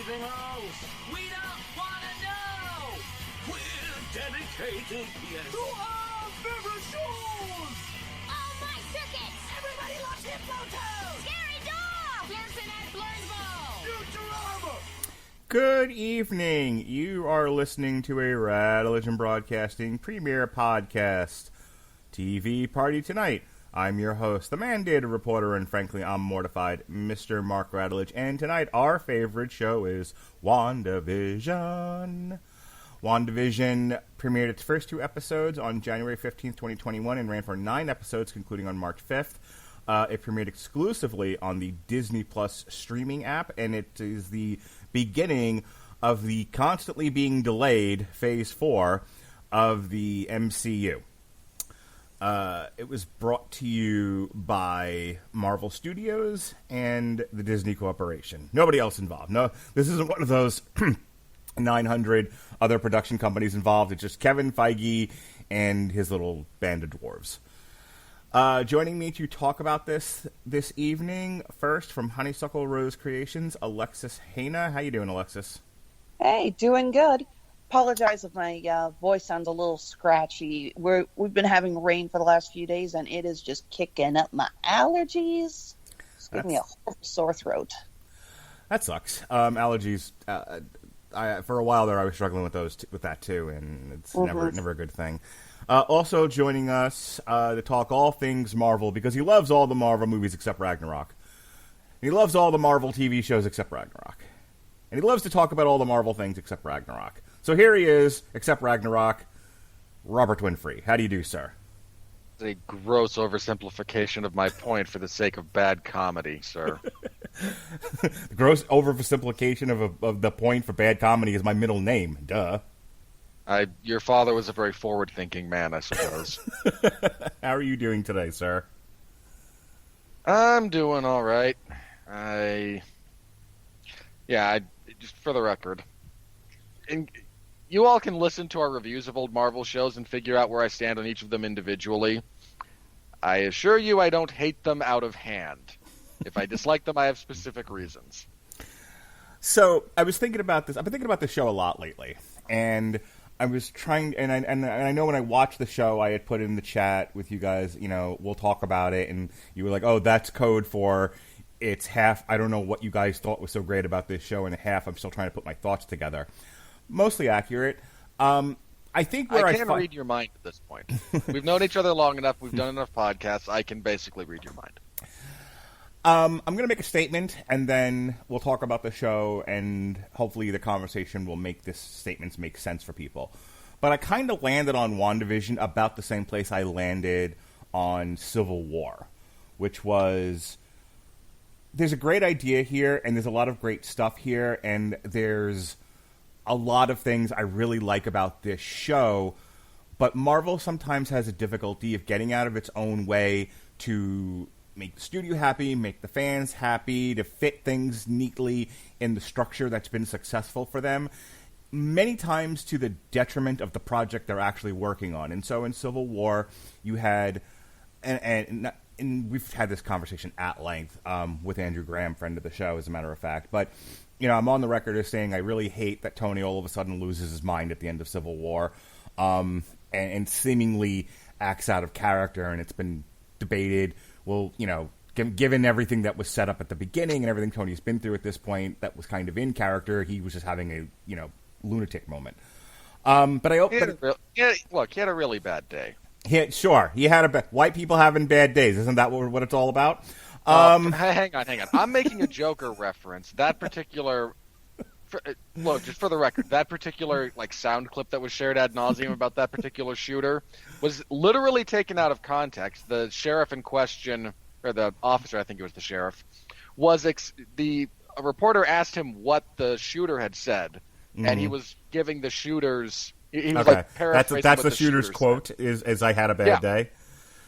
anything else. We don't want to know. We're dedicated, yes, To our favorite shows. Oh, my circuits! Everybody loves Hypnotoad. Scary dog! Pearson at Blurnsville. Futurama. Good evening. You are listening to a Radulich Broadcasting premiere podcast, TV Party Tonight. I'm your host, the mandated reporter, and frankly, I'm mortified, Mr. Mark Radulich. And tonight, our favorite show is WandaVision. WandaVision premiered its first 2 episodes on January 15th, 2021, and ran for 9 episodes, concluding on March 5th. It premiered exclusively on the Disney Plus streaming app, and it is the beginning of the constantly being delayed Phase 4 of the MCU. It was brought to you by Marvel Studios and the Disney Corporation. Nobody else involved. No, this isn't one of those 900 other production companies involved. It's just Kevin Feige and his little band of dwarves. Joining me to talk about this evening, first from Honeysuckle Rose Creations, Alexis Hejna. How you doing, Alexis? Hey, doing good. Apologize if my voice sounds a little scratchy. We've been having rain for the last few days, and it is just kicking up my allergies. It's giving me a horrible sore throat. That sucks. Allergies. For a while there, I was struggling with that too, and it's never a good thing. Also joining us to talk all things Marvel, because he loves all the Marvel movies except Ragnarok. He loves all the Marvel TV shows except Ragnarok. And he loves to talk about all the Marvel things except Ragnarok. So here he is, except Ragnarok, Robert Winfree. How do you do, sir? It's a gross oversimplification of my point for the sake of bad comedy, sir. The gross oversimplification of the point for bad comedy is my middle name. Duh. Your father was a very forward-thinking man, I suppose. How are you doing today, sir? I'm doing all right. Just for the record, you all can listen to our reviews of old Marvel shows and figure out where I stand on each of them individually. I assure you I don't hate them out of hand. If I dislike them, I have specific reasons. So, I was thinking about this. I've been thinking about the show a lot lately. And I was trying, and I know when I watched the show, I had put in the chat with you guys, we'll talk about it. And you were like, oh, that's code for it's half. I don't know what you guys thought was so great about this show, and half I'm still trying to put my thoughts together. Mostly accurate. I think where I can read your mind at this point. We've known each other long enough. We've done enough podcasts. I can basically read your mind. I'm going to make a statement, and then we'll talk about the show, and hopefully the conversation will make these statements make sense for people. But I kind of landed on WandaVision about the same place I landed on Civil War, which was, there's a great idea here, and there's a lot of great stuff here, and there's a lot of things I really like about this show, but Marvel sometimes has a difficulty of getting out of its own way to make the studio happy, make the fans happy, to fit things neatly in the structure that's been successful for them, many times to the detriment of the project they're actually working on. And so in Civil War, you had, and we've had this conversation at length with Andrew Graham, friend of the show, as a matter of fact, but I'm on the record as saying I really hate that Tony all of a sudden loses his mind at the end of Civil War and seemingly acts out of character, and it's been debated. Well, given everything that was set up at the beginning and everything Tony's been through at this point that was kind of in character, he was just having a, lunatic moment. But I hope... He had a really bad day. Sure. White people having bad days. Isn't that what it's all about? Hang on. I'm making a Joker reference. That particular... just for the record, that particular sound clip that was shared ad nauseum about that particular shooter was literally taken out of context. The sheriff in question, or the officer, I think it was the sheriff, a reporter asked him what the shooter had said, and he was giving the shooters. He was paraphrasing. That's the shooter's quote. Is I had a bad day.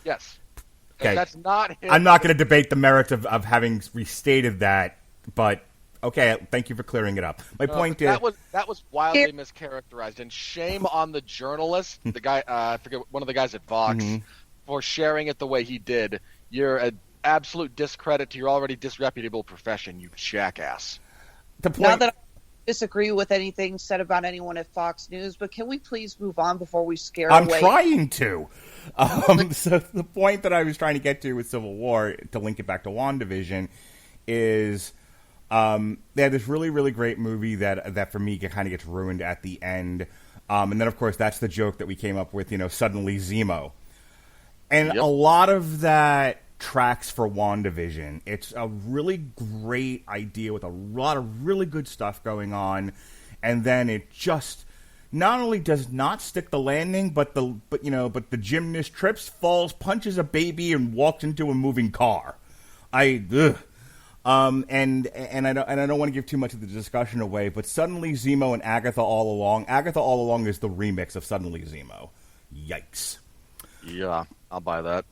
Yes. Okay. And that's not his. I'm not going to debate the merits of having restated that, but. Okay, thank you for clearing it up. My point is that was wildly mischaracterized, and shame on the journalist, the guy I forget, one of the guys at Vox, for sharing it the way he did. You're an absolute discredit to your already disreputable profession, you jackass. The point, disagree with anything said about anyone at Fox News, but can we please move on before we scare I'm away? trying to. So the point that I was trying to get to with Civil War, to link it back to WandaVision, is they had this really, really great movie that for me kind of gets ruined at the end. And then, of course, that's the joke that we came up with, suddenly Zemo. And a lot of that tracks for WandaVision. It's a really great idea with a lot of really good stuff going on, and then it just not only does not stick the landing, but the gymnast trips, falls, punches a baby, and walks into a moving car. And I don't want to give too much of the discussion away, but Suddenly Zemo and Agatha All Along. Agatha All Along is the remix of Suddenly Zemo. Yikes. Yeah, I'll buy that.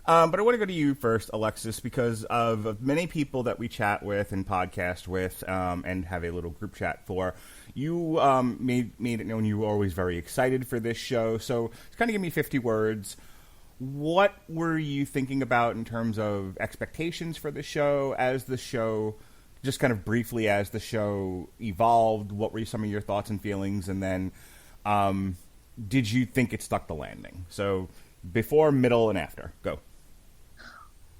But I want to go to you first, Alexis, because of many people that we chat with and podcast with and have a little group chat for. You made it known you were always very excited for this show. So just kind of give me 50 words. What were you thinking about in terms of expectations for the show as the show, just kind of briefly as the show evolved? What were some of your thoughts and feelings? And then did you think it stuck the landing? So before, middle, and after. Go.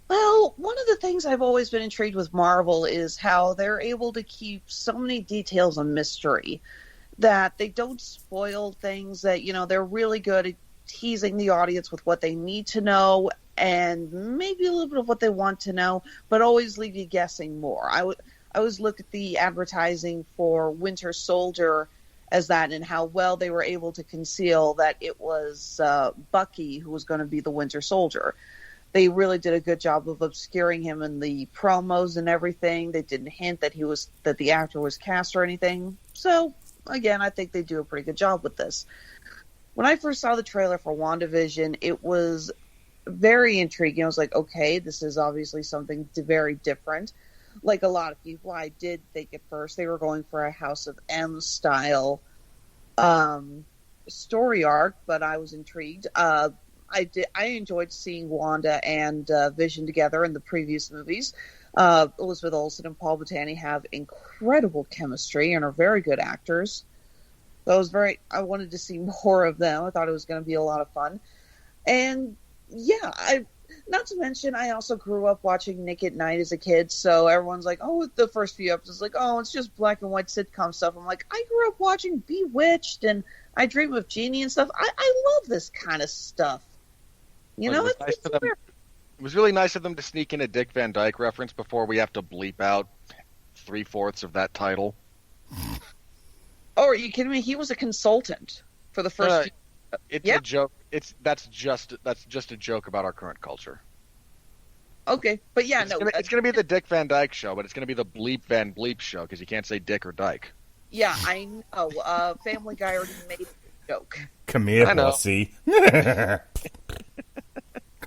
Well, one of the things I've always been intrigued with Marvel is how they're able to keep so many details a mystery, that they don't spoil things, that, they're really good at teasing the audience with what they need to know and maybe a little bit of what they want to know, but always leave you guessing more. I always look at the advertising for Winter Soldier as that, and how well they were able to conceal that it was Bucky who was going to be the Winter Soldier. They really did a good job of obscuring him in the promos and everything. They didn't hint that the actor was cast or anything. So, again, I think they do a pretty good job with this. When I first saw the trailer for WandaVision, it was very intriguing. I was like, okay, this is obviously something very different. Like a lot of people, I did think at first they were going for a House of M style story arc, but I was intrigued. I enjoyed seeing Wanda and Vision together in the previous movies. Elizabeth Olsen and Paul Bettany have incredible chemistry and are very good actors. So I wanted to see more of them. I thought it was going to be a lot of fun. And yeah, not to mention, I also grew up watching Nick at Night as a kid. So everyone's like, oh, the first few episodes, like, oh, it's just black and white sitcom stuff. I'm like, I grew up watching Bewitched and I Dream of Jeannie and stuff. I love this kind of stuff. It was really nice of them to sneak in a Dick Van Dyke reference before we have to bleep out 3/4 of that title. Oh, are you kidding me? He was a consultant for the first. It's a joke. That's just a joke about our current culture. Okay, but yeah, it's gonna be the Dick Van Dyke show, but it's gonna be the Bleep Van Bleep show because you can't say Dick or Dyke. Yeah, I know. Family Guy already made a joke. Come here, Lucy.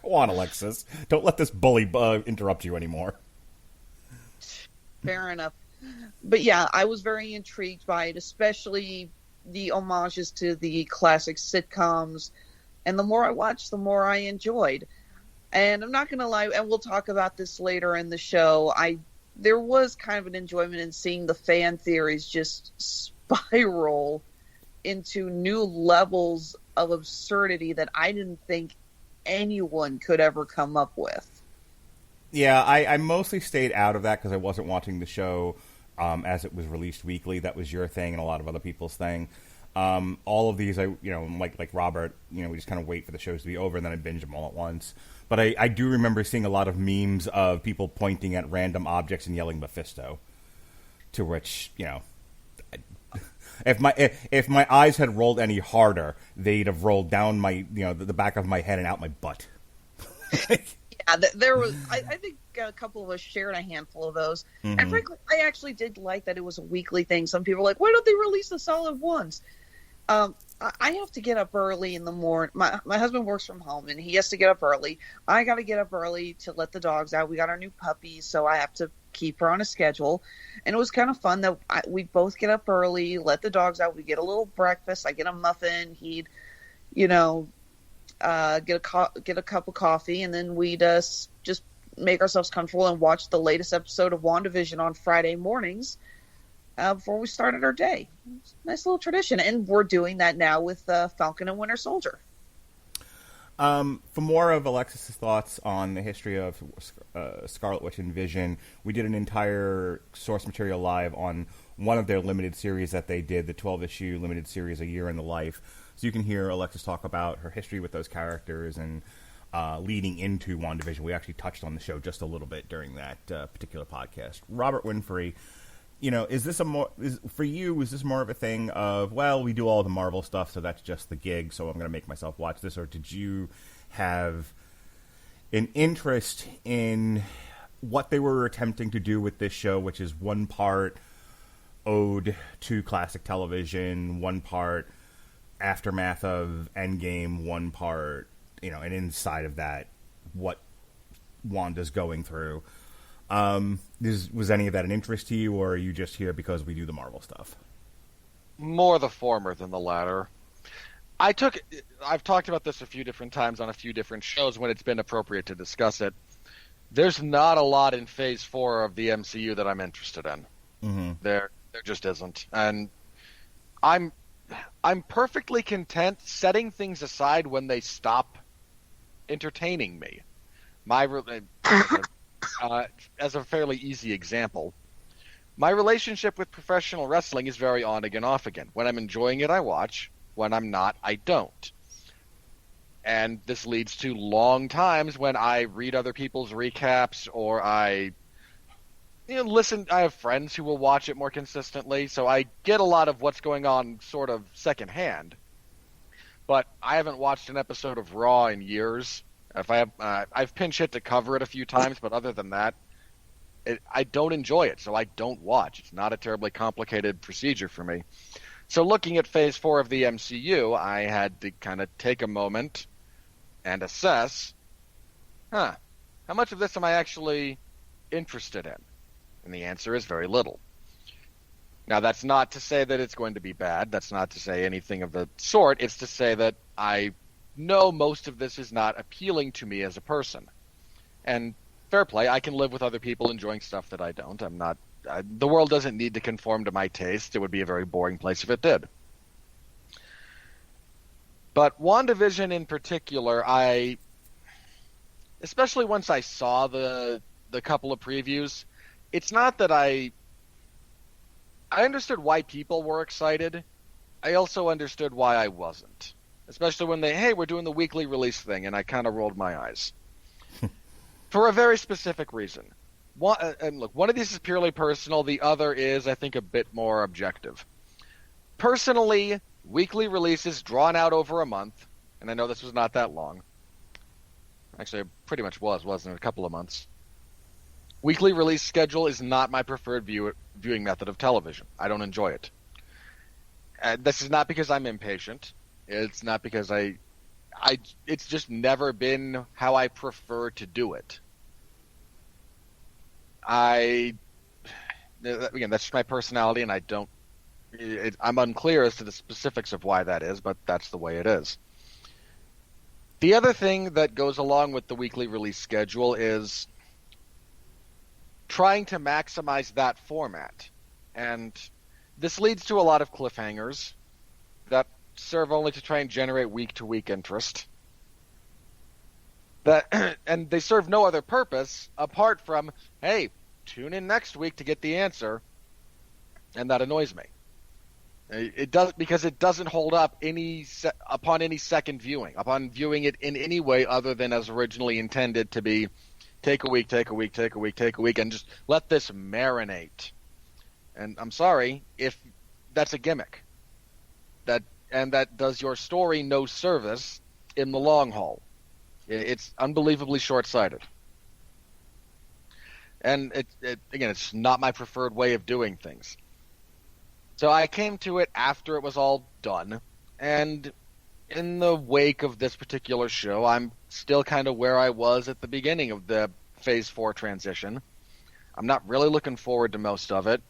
Go on, Alexis. Don't let this bully interrupt you anymore. Fair enough. But yeah, I was very intrigued by it, especially the homages to the classic sitcoms. And the more I watched, the more I enjoyed. And I'm not going to lie, and we'll talk about this later in the show, there was kind of an enjoyment in seeing the fan theories just spiral into new levels of absurdity that I didn't think anyone could ever come up with. Yeah, I mostly stayed out of that because I wasn't watching the show as it was released weekly. That was your thing and a lot of other people's thing. All of these, like Robert, we just kind of wait for the shows to be over and then I binge them all at once. But I do remember seeing a lot of memes of people pointing at random objects and yelling Mephisto. To which, if my eyes had rolled any harder, they'd have rolled down my, the back of my head and out my butt. Yeah, there was. I think a couple of us shared a handful of those. Mm-hmm. And frankly, I actually did like that it was a weekly thing. Some people were like, why don't they release the solid ones? I have to get up early in the morning. My husband works from home, and he has to get up early. I got to get up early to let the dogs out. We got our new puppy, so I have to keep her on a schedule. And it was kind of fun that we both get up early, let the dogs out. We get a little breakfast. I get a muffin. He'd, get a cup of coffee, and then we'd just make ourselves comfortable and watch the latest episode of WandaVision on Friday mornings. before we started our day. Nice little tradition, and we're doing that now with Falcon and Winter Soldier. For more of Alexis' thoughts on the history of Scarlet Witch and Vision, we did an entire source material live on one of their limited series that they did, the 12-issue limited series, A Year in the Life. So you can hear Alexis talk about her history with those characters and leading into WandaVision. We actually touched on the show just a little bit during that particular podcast. Robert Winfree, is this for you, is this more of a thing of, well, we do all the Marvel stuff, so that's just the gig, so I'm going to make myself watch this, or did you have an interest in what they were attempting to do with this show, which is one part ode to classic television, one part aftermath of Endgame, one part, and inside of that, what Wanda's going through. Was any of that an interest to you, or are you just here because we do the Marvel stuff? More the former than the latter. I've talked about this a few different times on a few different shows when it's been appropriate to discuss it. There's not a lot in Phase 4 of the MCU that I'm interested in. Mm-hmm. There just isn't. And I'm perfectly content setting things aside when they stop entertaining me. As a fairly easy example, my relationship with professional wrestling is very on again, off again. When I'm enjoying it, I watch. When I'm not, I don't. And this leads to long times when I read other people's recaps, or I listen. I have friends who will watch it more consistently, so I get a lot of what's going on sort of secondhand. But I haven't watched an episode of Raw in years. I've pinch hit to cover it a few times, but other than that, I don't enjoy it, so I don't watch. It's not a terribly complicated procedure for me. So looking at Phase 4 of the MCU, I had to kind of take a moment and assess, how much of this am I actually interested in? And the answer is very little. Now, that's not to say that it's going to be bad. That's not to say anything of the sort. It's to say that I know most of this is not appealing to me as a person. And fair play, I can live with other people enjoying stuff that I don't. The world doesn't need to conform to my taste. It would be a very boring place if it did. But WandaVision in particular, especially once I saw the couple of previews, it's not that I understood why people were excited. I also understood why I wasn't. Especially when we're doing the weekly release thing, and I kind of rolled my eyes. For a very specific reason. And look, one of these is purely personal, the other is, I think, a bit more objective. Personally, weekly releases drawn out over a month, and I know this was not that long. Actually, it pretty much wasn't it? A couple of months. Weekly release schedule is not my preferred viewing method of television. I don't enjoy it. This is not because I'm impatient. It's not because it's just never been how I prefer to do it. Again, that's just my personality, and I'm unclear as to the specifics of why that is, but that's the way it is. The other thing that goes along with the weekly release schedule is trying to maximize that format. And this leads to a lot of cliffhangers that serve only to try and generate week-to-week interest. And they serve no other purpose apart from, hey, tune in next week to get the answer, and that annoys me. It does, because it doesn't hold up upon any second viewing, upon viewing it in any way other than as originally intended to be take a week, and just let this marinate. And I'm sorry if that's a gimmick. That does your story no service in the long haul. It's unbelievably short-sighted. And again, it's not my preferred way of doing things. So I came to it after it was all done, and in the wake of this particular show, I'm still kind of where I was at the beginning of the Phase 4 transition. I'm not really looking forward to most of it.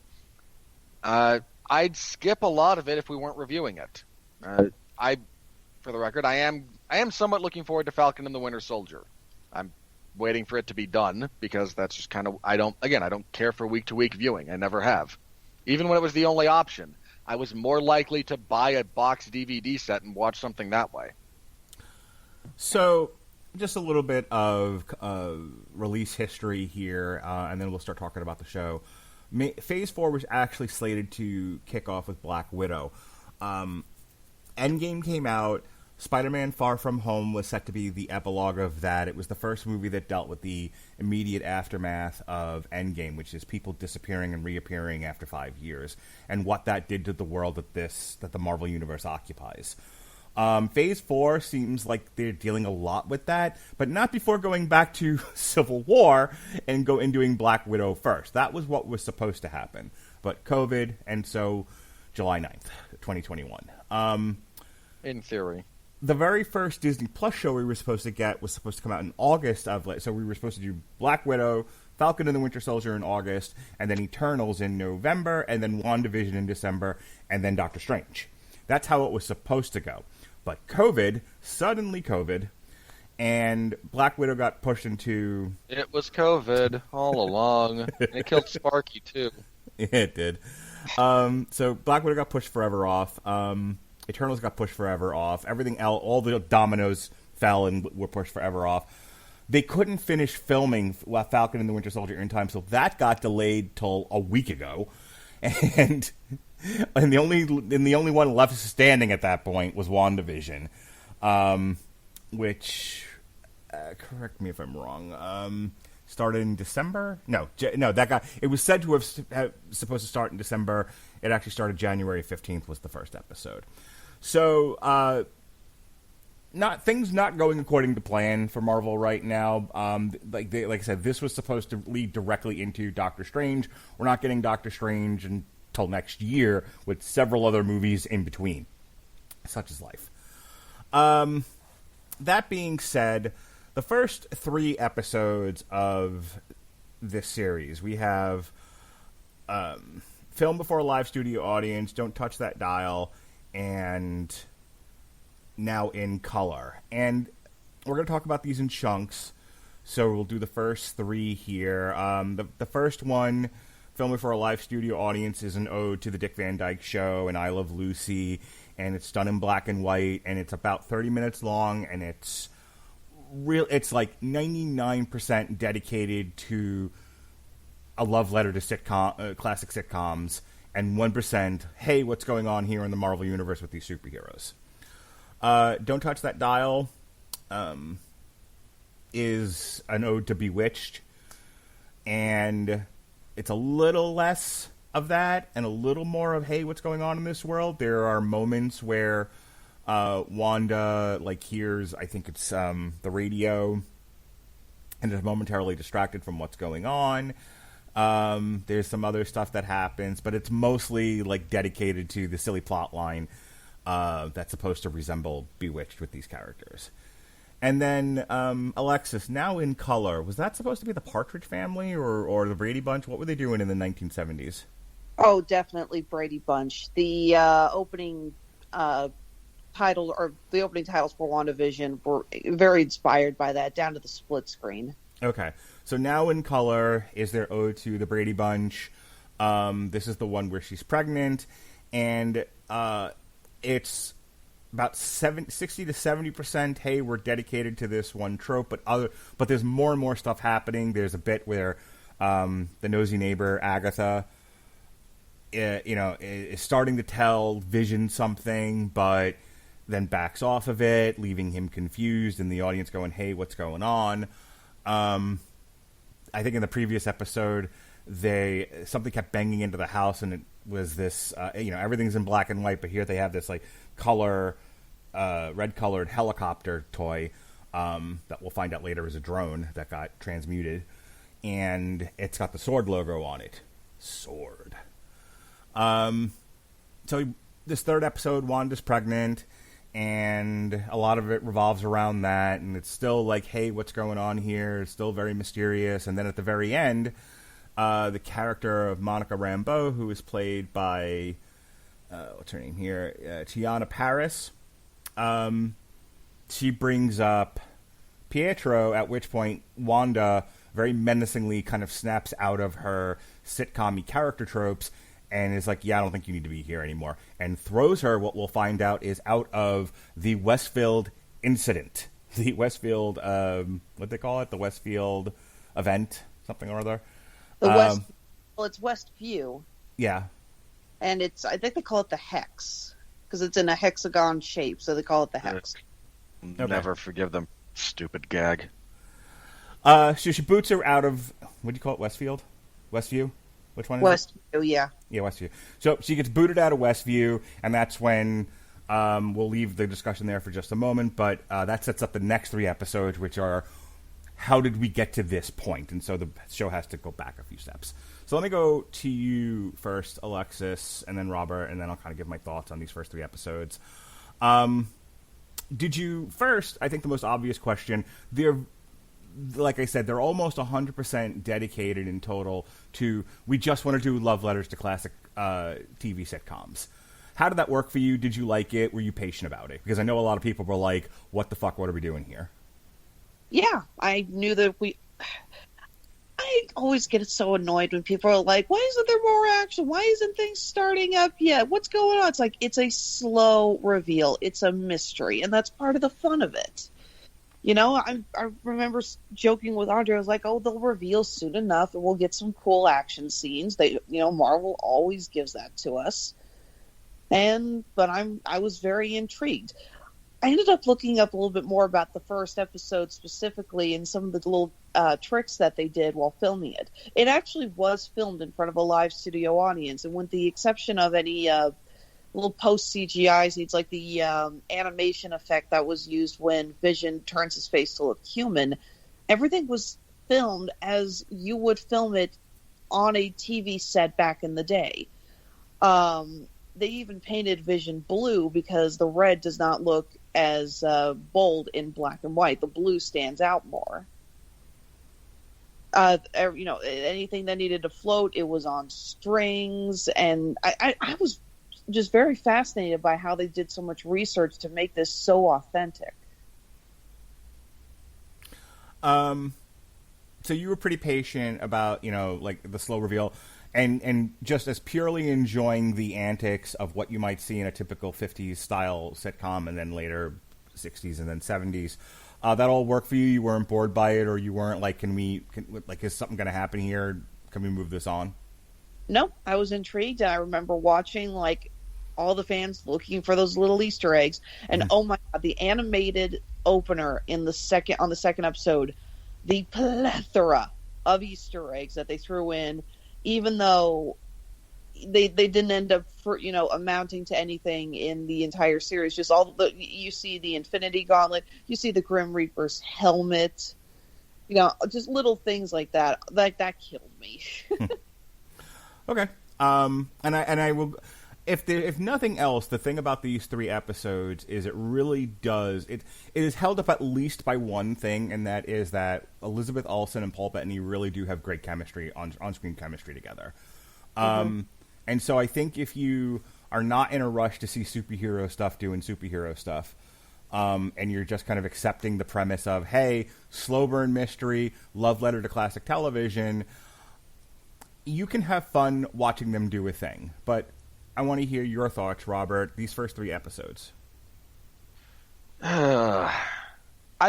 I'd skip a lot of it if we weren't reviewing it. For the record, I am somewhat looking forward to Falcon and the Winter Soldier. I'm waiting for it to be done because that's just kind of I don't care for week-to-week viewing. I never have. even when it was the only option. I was more likely to buy a box DVD set and watch something that way. So, just a little bit of release history here, and then we'll start talking about the show. Phase 4 was actually slated to kick off with Black Widow. Endgame came out. Spider-Man Far From Home was set to be the epilogue of that. It was the first movie that dealt with the immediate aftermath of Endgame, which is people disappearing and reappearing after 5 years, and what that did to the world that the Marvel Universe occupies. Phase 4 seems like they're dealing a lot with that, but not before going back to Civil War and doing Black Widow first. That was what was supposed to happen. But COVID, and so July 9th, 2021. In theory. The very first Disney Plus show we were supposed to get was supposed to come out in August so we were supposed to do Black Widow, Falcon and the Winter Soldier in August, and then Eternals in November, and then WandaVision in December, and then Doctor Strange. That's how it was supposed to go. But suddenly COVID, and Black Widow got pushed into... It was COVID all along. And it killed Sparky, too. It did. So Black Widow got pushed forever off. Eternals got pushed forever off. Everything else, all the dominoes fell and were pushed forever off. They couldn't finish filming Falcon and the Winter Soldier in time, so that got delayed till a week ago. And the only one left standing at that point was WandaVision, which correct me if I'm wrong. Started in December? No, it was said to have supposed to start in December. It actually started January 15th was the first episode. So, things not going according to plan for Marvel right now. Like I said, this was supposed to lead directly into Doctor Strange. We're not getting Doctor Strange until next year, with several other movies in between. Such is life. That being said, the first 3 episodes of this series, we have Film Before a Live Studio Audience, Don't Touch That Dial, and Now in Color. And we're going to talk about these in chunks, so we'll do the first 3 here. The first one, Film Before a Live Studio Audience, is an ode to the Dick Van Dyke Show and I Love Lucy, and it's done in black and white, and it's about 30 minutes long, and it's like 99% dedicated to a love letter to classic sitcoms, and 1%, hey, what's going on here in the Marvel Universe with these superheroes? Don't Touch That Dial is an ode to Bewitched, and it's a little less of that and a little more of, hey, what's going on in this world? There are moments where Wanda hears, I think it's the radio, and is momentarily distracted from what's going on. There's some other stuff that happens, but it's mostly dedicated to the silly plot line that's supposed to resemble Bewitched with these characters. And then Alexis, Now in Color, was that supposed to be the Partridge Family or the Brady Bunch? What were they doing in the 1970s? Oh, definitely Brady Bunch. The opening title, or the opening titles for WandaVision, were very inspired by that, down to the split screen. Okay, so Now in Color is their ode to the Brady Bunch. This is the one where she's pregnant, and it's about 60 to 70%, hey, we're dedicated to this one trope, but there's more and more stuff happening. There's a bit where the nosy neighbor, Agatha, is starting to tell Vision something, but then backs off of it, leaving him confused, and the audience going, hey, what's going on? I think in the previous episode, something kept banging into the house, and it was this, everything's in black and white, but here they have this red-colored helicopter toy that we'll find out later is a drone that got transmuted, and it's got the sword logo on it. Sword. So this third episode, Wanda's pregnant, and a lot of it revolves around that, and it's still hey, what's going on here? It's still very mysterious. And then at the very end, the character of Monica Rambeau, who is played by what's her name here, Tiana Paris, she brings up Pietro, at which point Wanda very menacingly kind of snaps out of her sitcom-y character tropes and is like, yeah, I don't think you need to be here anymore, and throws her, what we'll find out is out of the Westfield incident. The Westfield, what they call it? The Westfield event, something or other. Well, it's Westview, Yeah. and I think they call it the Hex, because it's in a hexagon shape, so they call it the Hex. Never forgive them. Stupid gag. So she boots her out of, what do you call it, Westfield? Westview? Which one is it? Westview, yeah. Yeah, Westview. So she gets booted out of Westview, and that's when we'll leave the discussion there for just a moment, but that sets up the next 3 episodes, which are how did we get to this point? And so the show has to go back a few steps. So let me go to you first, Alexis, and then Robert, and then I'll kind of give my thoughts on these first 3 episodes. Did you, first, I think the most obvious question, like I said, they're almost 100% dedicated in total to, we just want to do love letters to classic TV sitcoms. How did that work for you? Did you like it? Were you patient about it? Because I know a lot of people were like, what the fuck, what are we doing here? Yeah, I knew that I always get so annoyed when people are like, why isn't there more action? Why isn't things starting up yet? What's going on? It's like, it's a slow reveal. It's a mystery, and that's part of the fun of it. You know, I remember joking with Andre. I was like, oh, they'll reveal soon enough, and we'll get some cool action scenes. Marvel always gives that to us. But I was very intrigued. I ended up looking up a little bit more about the first episode specifically and some of the little tricks that they did while filming it. It actually was filmed in front of a live studio audience, and with the exception of any little post-CGI scenes, like the animation effect that was used when Vision turns his face to look human, everything was filmed as you would film it on a TV set back in the day. They even painted Vision blue because the red does not look as bold in black and white. The blue stands out more. Anything that needed to float, it was on strings, and I was just very fascinated by how they did so much research to make this so authentic. So you were pretty patient about, like the slow reveal. And just as purely enjoying the antics of what you might see in a typical 50s style sitcom, and then later 60s and then 70s, that all worked for you? You weren't bored by it, or you weren't like, is something going to happen here? Can we move this on? No, I was intrigued. I remember watching like all the fans looking for those little Easter eggs, and oh my god, the animated opener on the second episode, the plethora of Easter eggs that they threw in. Even though they didn't end up amounting to anything in the entire series, just you see the Infinity Gauntlet, you see the Grim Reaper's helmet, just little things like that. Like that killed me. Okay, and I will. If nothing else, the thing about these 3 episodes is it really does it is held up at least by one thing, and that is that Elizabeth Olsen and Paul Bettany really do have great chemistry, on-screen chemistry together. And so I think if you are not in a rush to see superhero stuff doing superhero stuff, and you're just kind of accepting the premise of, hey, slow burn mystery, love letter to classic television, you can have fun watching them do a thing. But I want to hear your thoughts, Robert, these first 3 episodes. I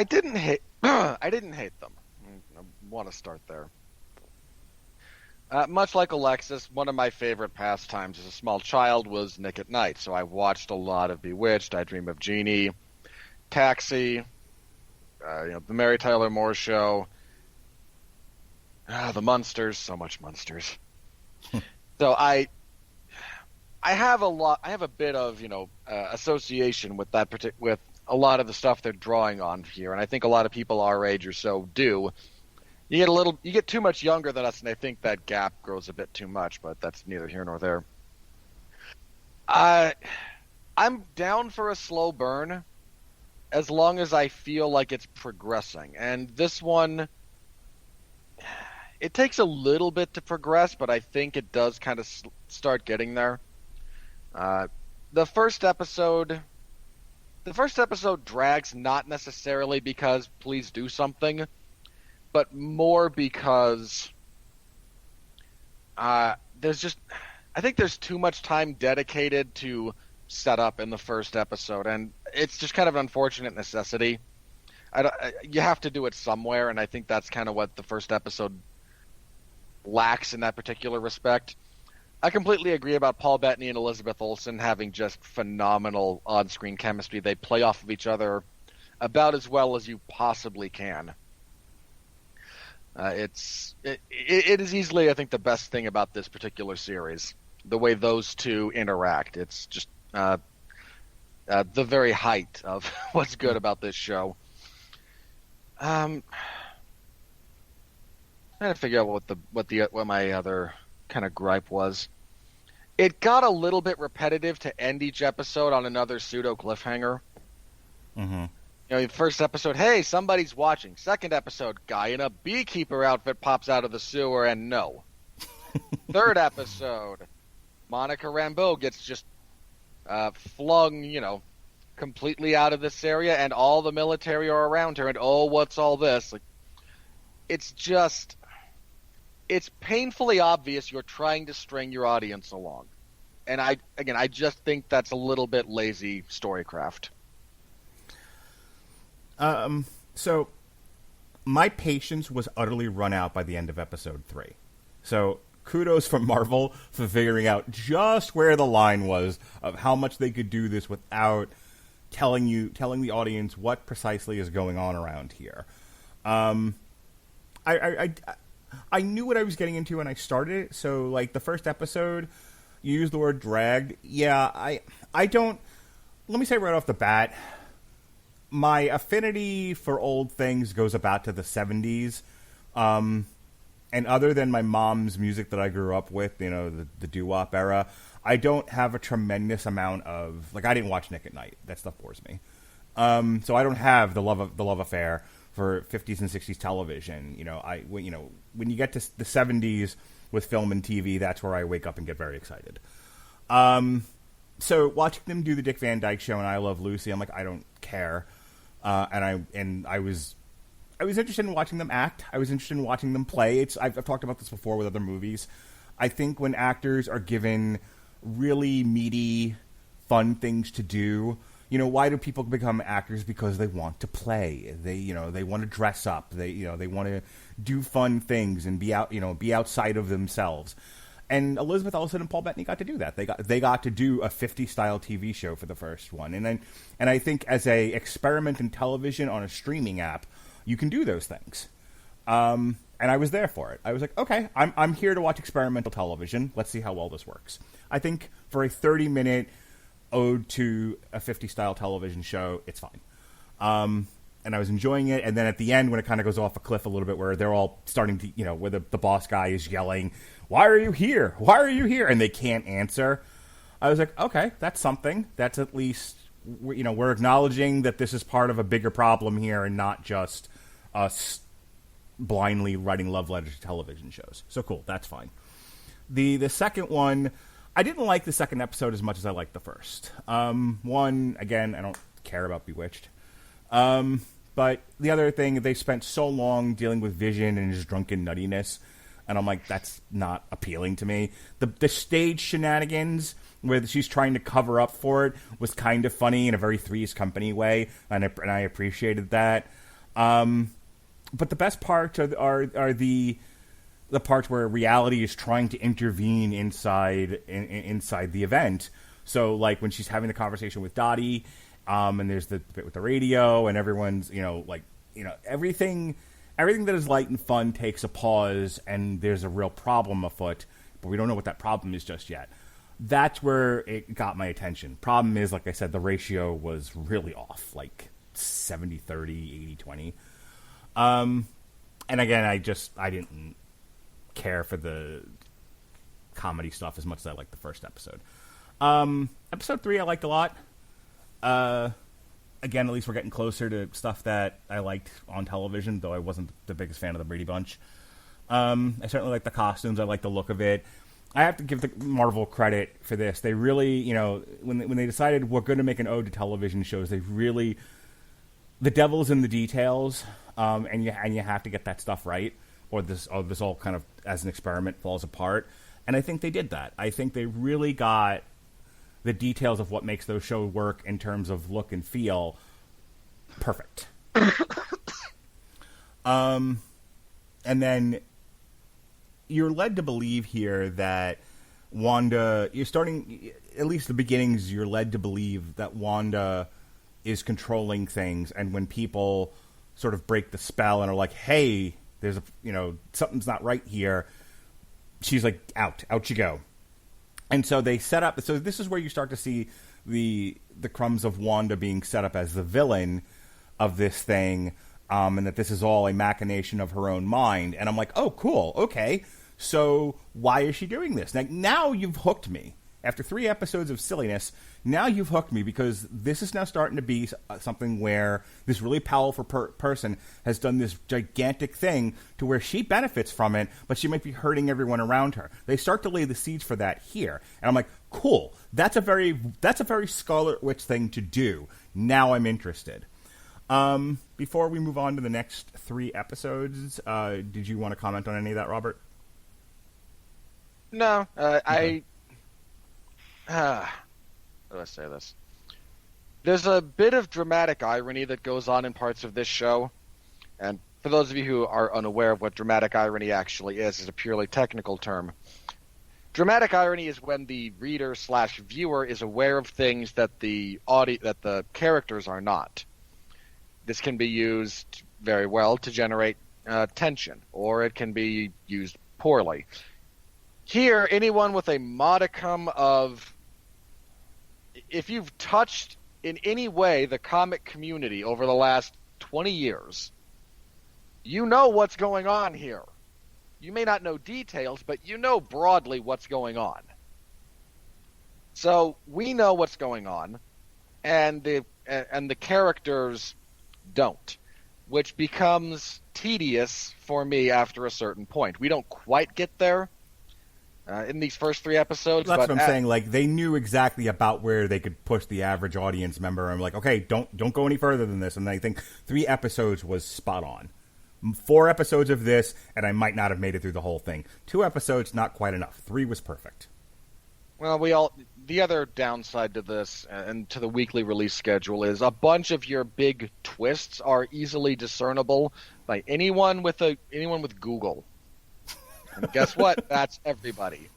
didn't hate them. I want to start there. Much like Alexis, one of my favorite pastimes as a small child was Nick at Night. So I watched a lot of Bewitched, I Dream of Jeannie, Taxi, the Mary Tyler Moore Show, the Munsters, so much Munsters. So I have a bit of association with with a lot of the stuff they're drawing on here, and I think a lot of people our age or so do. You get too much younger than us, and I think that gap grows a bit too much, but that's neither here nor there. I'm down for a slow burn as long as I feel like it's progressing, and this one, it takes a little bit to progress, but I think it does kind of start getting there. The first episode drags not necessarily because please do something, but more because there's I think there's too much time dedicated to setup in the first episode, and it's just kind of an unfortunate necessity. You have to do it somewhere, and I think that's kind of what the first episode lacks in that particular respect. I completely agree about Paul Bettany and Elizabeth Olsen having just phenomenal on-screen chemistry. They play off of each other about as well as you possibly can. It is easily, I think, the best thing about this particular series, the way those two interact. It's just the very height of what's good about this show. I'm trying to figure out what my other kind of gripe was. It got a little bit repetitive to end each episode on another pseudo cliffhanger. Mm-hmm. You know, the first episode, hey, somebody's watching. Second episode, guy in a beekeeper outfit pops out of the sewer, and no. Third episode, Monica Rambeau gets just flung, completely out of this area, and all the military are around her, and oh, what's all this? Like, it's painfully obvious you're trying to string your audience along. And I just think that's a little bit lazy storycraft. So my patience was utterly run out by the end of episode 3. So kudos for Marvel for figuring out just where the line was of how much they could do this without telling the audience what precisely is going on around here. I knew what I was getting into when I started it. So like the first episode, you used the word dragged. Yeah, I don't. Let me say right off the bat, my affinity for old things goes about to the 70s. And other than my mom's music that I grew up with, the doo-wop era, I don't have a tremendous amount of, like, I didn't watch Nick at Night. That stuff bores me. So I don't have the love affair for 50s and 60s television. When you get to the 70s with film and TV, that's where I wake up and get very excited. So watching them do the Dick Van Dyke Show and I Love Lucy, I'm like, I don't care. And I was interested in watching them act. I was interested in watching them play. I've talked about this before with other movies. I think when actors are given really meaty, fun things to do, why do people become actors? Because they want to play. They want to dress up. They want to do fun things and be outside of themselves. And Elizabeth Olsen and Paul Bettany got to do that. They got to do a 50s style TV show for the first one. And I think as a experiment in television on a streaming app, you can do those things. And I was there for it. I was like, okay, I'm here to watch experimental television. Let's see how well this works. I think for a 30-minute ode to a 50s style television show, it's fine. And I was enjoying it. And then at the end, when it kind of goes off a cliff a little bit, where they're all starting to, where the boss guy is yelling, "Why are you here? Why are you here?" And they can't answer. I was like, okay, that's something. That's at least, we're acknowledging that this is part of a bigger problem here and not just us blindly writing love letters to television shows. So cool, that's fine. The second one, I didn't like the second episode as much as I liked the first. One, again, I don't care about Bewitched. But the other thing, they spent so long dealing with Vision and his drunken nuttiness, and I'm like, that's not appealing to me. The stage shenanigans, where she's trying to cover up for it, was kind of funny in a very Three's Company way, and I appreciated that. But the best parts are the parts where reality is trying to intervene inside the event. So, like, when she's having the conversation with Dottie, and there's the bit with the radio, and everyone's, everything that is light and fun takes a pause, and there's a real problem afoot, but we don't know what that problem is just yet. That's where it got my attention. Problem is, like I said, the ratio was really off, like 70-30, 80-20. And again, I didn't care for the comedy stuff as much as I liked the first episode. Episode 3 I liked a lot. Again, at least we're getting closer to stuff that I liked on television, though I wasn't the biggest fan of the Brady Bunch. I certainly like the costumes. I like the look of it. I have to give the Marvel credit for this. They really, when they decided we're going to make an ode to television shows, they really, the devil's in the details, and you have to get that stuff right, or this all kind of, as an experiment, falls apart. And I think they did that. I think they really got the details of what makes those shows work in terms of look and feel perfect. And then you're led to believe here that Wanda, you're starting, at least the beginnings, you're led to believe that Wanda is controlling things, and when people sort of break the spell and are like, hey, there's something's not right here, she's like, out you go. And so they set up, so this is where you start to see the crumbs of Wanda being set up as the villain of this thing, and that this is all a machination of her own mind. And I'm like, oh, cool, okay. So why is she doing this? Now you've hooked me. After 3 episodes of silliness, now you've hooked me, because this is now starting to be something where this really powerful person has done this gigantic thing to where she benefits from it, but she might be hurting everyone around her. They start to lay the seeds for that here. And I'm like, cool. That's a very Scarlet Witch thing to do. Now I'm interested. Before we move on to the next 3 episodes, did you want to comment on any of that, Robert? No, Okay. How do I say this? There's a bit of dramatic irony that goes on in parts of this show, and for those of you who are unaware of what dramatic irony actually is a purely technical term. Dramatic irony is when the reader/viewer is aware of things that the characters are not. This can be used very well to generate tension, or it can be used poorly. Here, anyone with a modicum of... If you've touched in any way the comic community over the last 20 years, you know what's going on here. You may not know details, but you know broadly what's going on. So we know what's going on, and the characters don't, which becomes tedious for me after a certain point. We don't quite get there in these first 3 episodes. That's what I'm saying. Like, they knew exactly about where they could push the average audience member. I'm like, okay, don't go any further than this. And I think 3 episodes was spot on. 4 episodes of this, and I might not have made it through the whole thing. 2 episodes, not quite enough. 3 was perfect. Well, the other downside to this and to the weekly release schedule is a bunch of your big twists are easily discernible by anyone with Google. And guess what? That's everybody.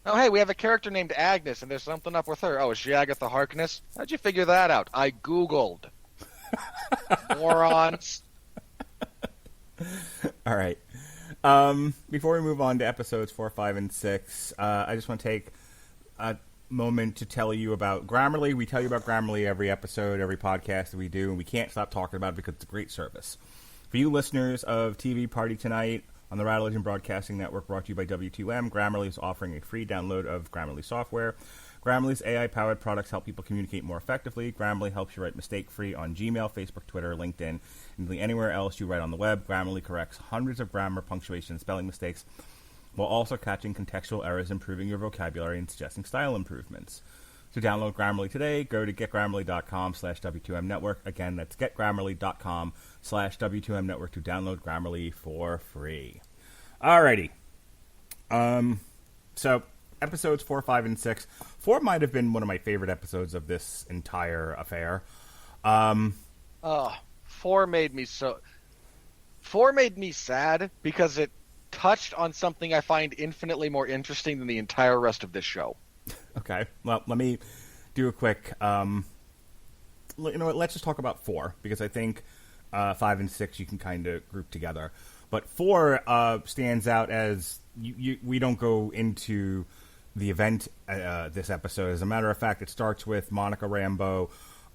Oh, hey, we have a character named Agnes, and there's something up with her. Oh, is she Agatha Harkness? How'd you figure that out? I Googled. Morons. All right. Before we move on to episodes 4, 5, and 6, I just want to take a moment to tell you about Grammarly. We tell you about Grammarly every episode, every podcast that we do, and we can't stop talking about it because it's a great service. For you listeners of TV Party Tonight on the Radulich Broadcasting Network, brought to you by W2M, Grammarly is offering a free download of Grammarly software. Grammarly's AI-powered products help people communicate more effectively. Grammarly helps you write mistake-free on Gmail, Facebook, Twitter, LinkedIn, and nearly anywhere else you write on the web. Grammarly corrects hundreds of grammar, punctuation, and spelling mistakes, while also catching contextual errors, improving your vocabulary, and suggesting style improvements. To download Grammarly today, go to getgrammarly.com/W2M network. Again, that's getgrammarly.com/W2M network to download Grammarly for free. Alrighty. So, episodes 4, 5, and 6. 4 might have been one of my favorite episodes of this entire affair. 4 made me so... 4 made me sad because it touched on something I find infinitely more interesting than the entire rest of this show. Okay, well, let me do a quick... you know what, let's just talk about 4, because I think 5 and 6 you can kind of group together. But 4 stands out as... we don't go into the event this episode. As a matter of fact, it starts with Monica Rambeau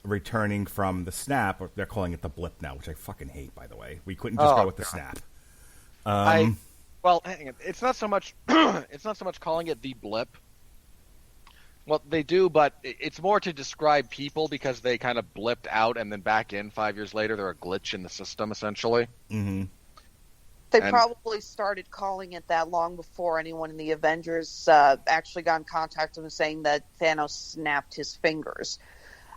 returning from the snap, or they're calling it the blip now, which I fucking hate, by the way. We couldn't just go with the snap. Well, hang on. It's not so much calling it the blip. Well, they do, but it's more to describe people because they kind of blipped out and then back in 5 years later. They're a glitch in the system, essentially. Mm-hmm. They probably started calling it that long before anyone in the Avengers actually got in contact with him saying that Thanos snapped his fingers.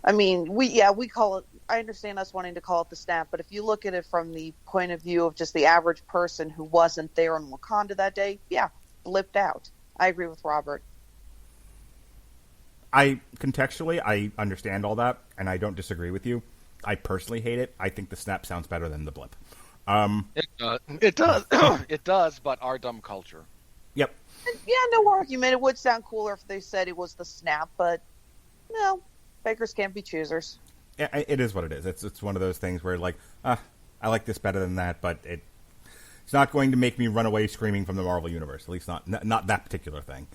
I mean, we call it... I understand us wanting to call it the snap, but if you look at it from the point of view of just the average person who wasn't there in Wakanda that day, yeah, blipped out. I agree with Robert. I understand all that, and I don't disagree with you. I personally hate it. I think the snap sounds better than the blip. It does. It does, but our dumb culture. Yep. Yeah, no argument. It would sound cooler if they said it was the snap, but no, bakers can't be choosers. Yeah, it is what it is. It's one of those things where like, I like this better than that, but it's not going to make me run away screaming from the Marvel Universe. At least not that particular thing.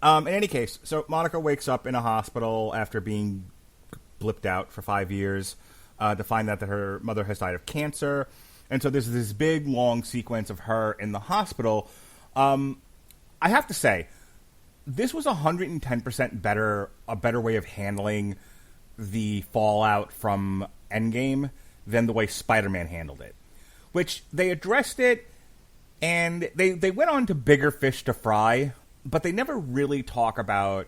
In any case, so Monica wakes up in a hospital after being blipped out for 5 years to find out that her mother has died of cancer. And so there's this big, long sequence of her in the hospital. I have to say, this was 110% better, a better way of handling the fallout from Endgame than the way Spider-Man handled it. Which, they addressed it, and they went on to bigger fish to fry, but they never really talk about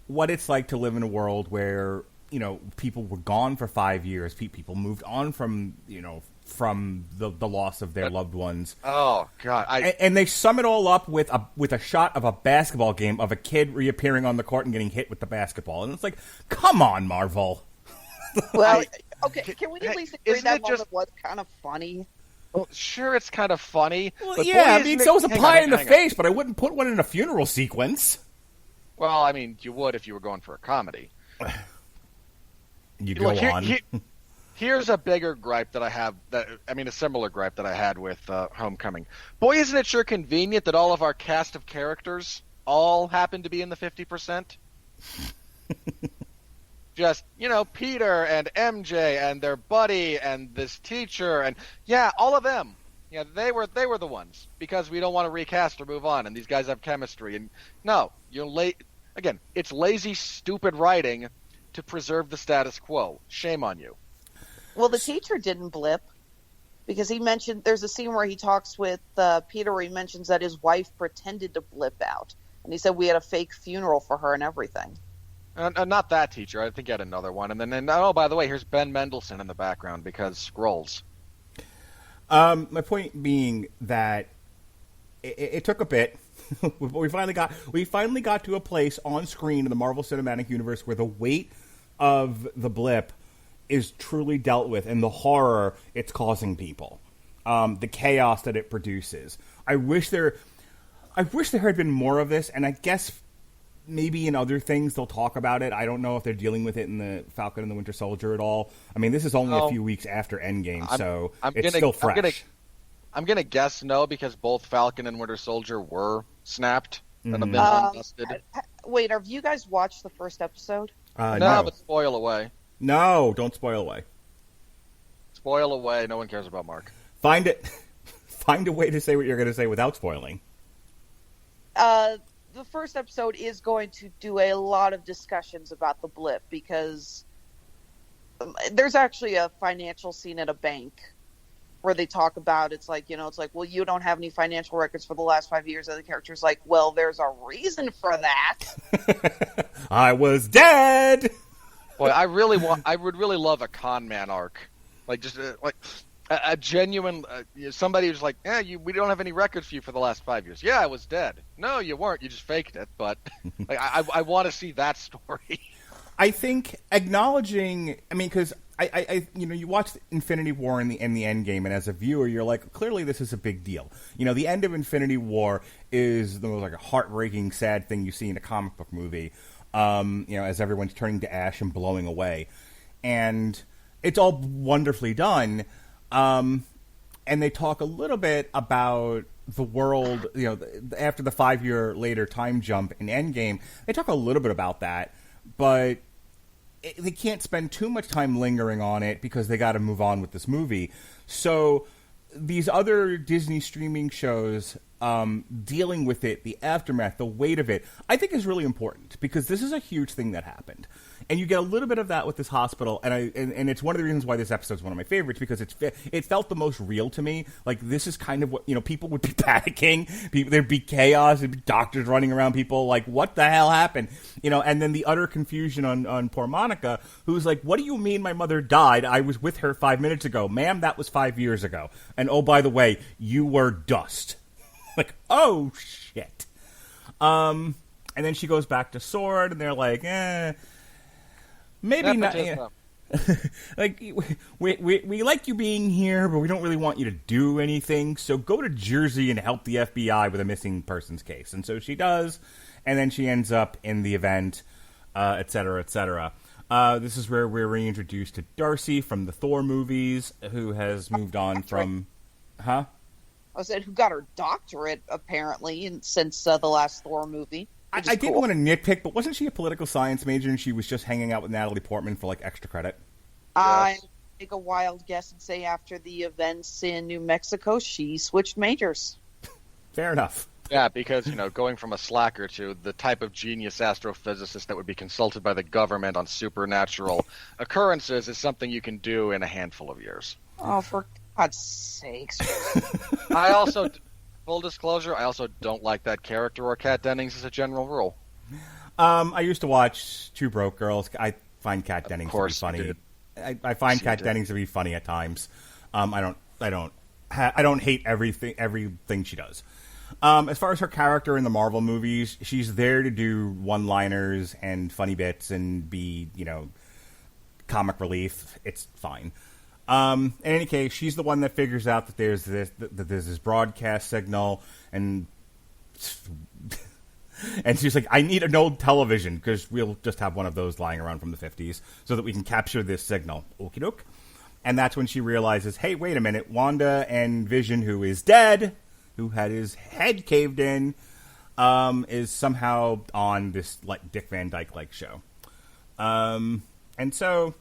what it's like to live in a world where, you know, people were gone for 5 years, people moved on from, you know, from the loss of their loved ones. Oh God! And they sum it all up with a shot of a basketball game of a kid reappearing on the court and getting hit with the basketball, and it's like, come on, Marvel. Well, okay, can we at least agree that moment was kind of funny? Well, sure, it's kind of funny. Well, but yeah, boy, I mean, isn't so was a hang pie on, in the hang on. face, but I wouldn't put one in a funeral sequence. Well, I mean, you would if you were going for a comedy. You go on. Here's a bigger gripe that I have. A similar gripe that I had with Homecoming. Boy, isn't it sure convenient that all of our cast of characters all happen to be in the 50%? Just, you know, Peter and MJ and their buddy and this teacher and yeah, all of them. Yeah, they were the ones because we don't want to recast or move on, and these guys have chemistry. And no, you're late again. It's lazy, stupid writing to preserve the status quo. Shame on you. Well, the teacher didn't blip because he mentioned there's a scene where he talks with Peter where he mentions that his wife pretended to blip out. And he said we had a fake funeral for her and everything. Not that teacher. I think he had another one. And then, oh, by the way, here's Ben Mendelsohn in the background because scrolls. My point being that it took a bit. we finally got to a place on screen in the Marvel Cinematic Universe where the weight of the blip is truly dealt with and the horror it's causing people, the chaos that it produces. I wish there had been more of this, and I guess maybe in other things they'll talk about it. I don't know if they're dealing with it in the Falcon and the Winter Soldier at all. I mean, this is only a few weeks after Endgame, so it's still fresh. I'm gonna guess no, because both Falcon and Winter Soldier were snapped and have been undusted. Wait, have you guys watched the first episode? No, but spoil away. No, don't spoil away. Spoil away. No one cares about Mark. Find a way to say what you're going to say without spoiling. The first episode is going to do a lot of discussions about the blip because there's actually a financial scene at a bank where they talk about it's like, well, you don't have any financial records for the last 5 years. And the character's like, well, there's a reason for that. I was dead. Boy, I would really love a con man arc, like just like a genuine somebody who's like, yeah, we don't have any records for you for the last 5 years. Yeah, I was dead. No, you weren't. You just faked it. But like, I want to see that story. I think acknowledging, I mean, because you watch Infinity War in the Endgame, and as a viewer, you're like, clearly this is a big deal. You know, the end of Infinity War is the most like a heartbreaking, sad thing you see in a comic book movie. As everyone's turning to ash and blowing away. And it's all wonderfully done. And they talk a little bit about the world, after the 5 year later time jump in Endgame. They talk a little bit about that, but they can't spend too much time lingering on it because they got to move on with this movie. So these other Disney streaming shows dealing with it, the aftermath, the weight of it, I think is really important because this is a huge thing that happened. And you get a little bit of that with this hospital, and it's one of the reasons why this episode is one of my favorites because it felt the most real to me. Like, this is kind of what, people would be panicking, there'd be chaos, there'd be doctors running around, people like, what the hell happened? And then the utter confusion on poor Monica, who's like, what do you mean my mother died? I was with her 5 minutes ago. Ma'am, that was 5 years ago. And oh, by the way, you were dust. Like, oh, shit. And then she goes back to Sword, and they're like, maybe not. Like, we like you being here, but we don't really want you to do anything. So go to Jersey and help the FBI with a missing persons case. And so she does, and then she ends up in the event, et cetera, et cetera. This is where we're reintroduced to Darcy from the Thor movies, who has moved on from... Huh? I said, who got her doctorate, apparently, since the last Thor movie. I didn't want to nitpick, but wasn't she a political science major and she was just hanging out with Natalie Portman for, like, extra credit? I take a wild guess and say after the events in New Mexico, she switched majors. Fair enough. Yeah, because, going from a slacker to the type of genius astrophysicist that would be consulted by the government on supernatural occurrences is something you can do in a handful of years. Oh, for God's sakes. I also... Full disclosure, I also don't like that character or Kat Dennings as a general rule. I used to watch Two Broke Girls. I find Kat Dennings to be funny. I find Kat Dennings to be funny at times. I don't hate everything she does. As far as her character in the Marvel movies, she's there to do one-liners and funny bits and be, comic relief. It's fine. In any case, she's the one that figures out that there's this broadcast signal, and she's like, I need an old television, because we'll just have one of those lying around from the 50s, so that we can capture this signal. Okie doke. And that's when she realizes, hey, wait a minute, Wanda and Vision, who is dead, who had his head caved in, is somehow on this like Dick Van Dyke-like show. And so...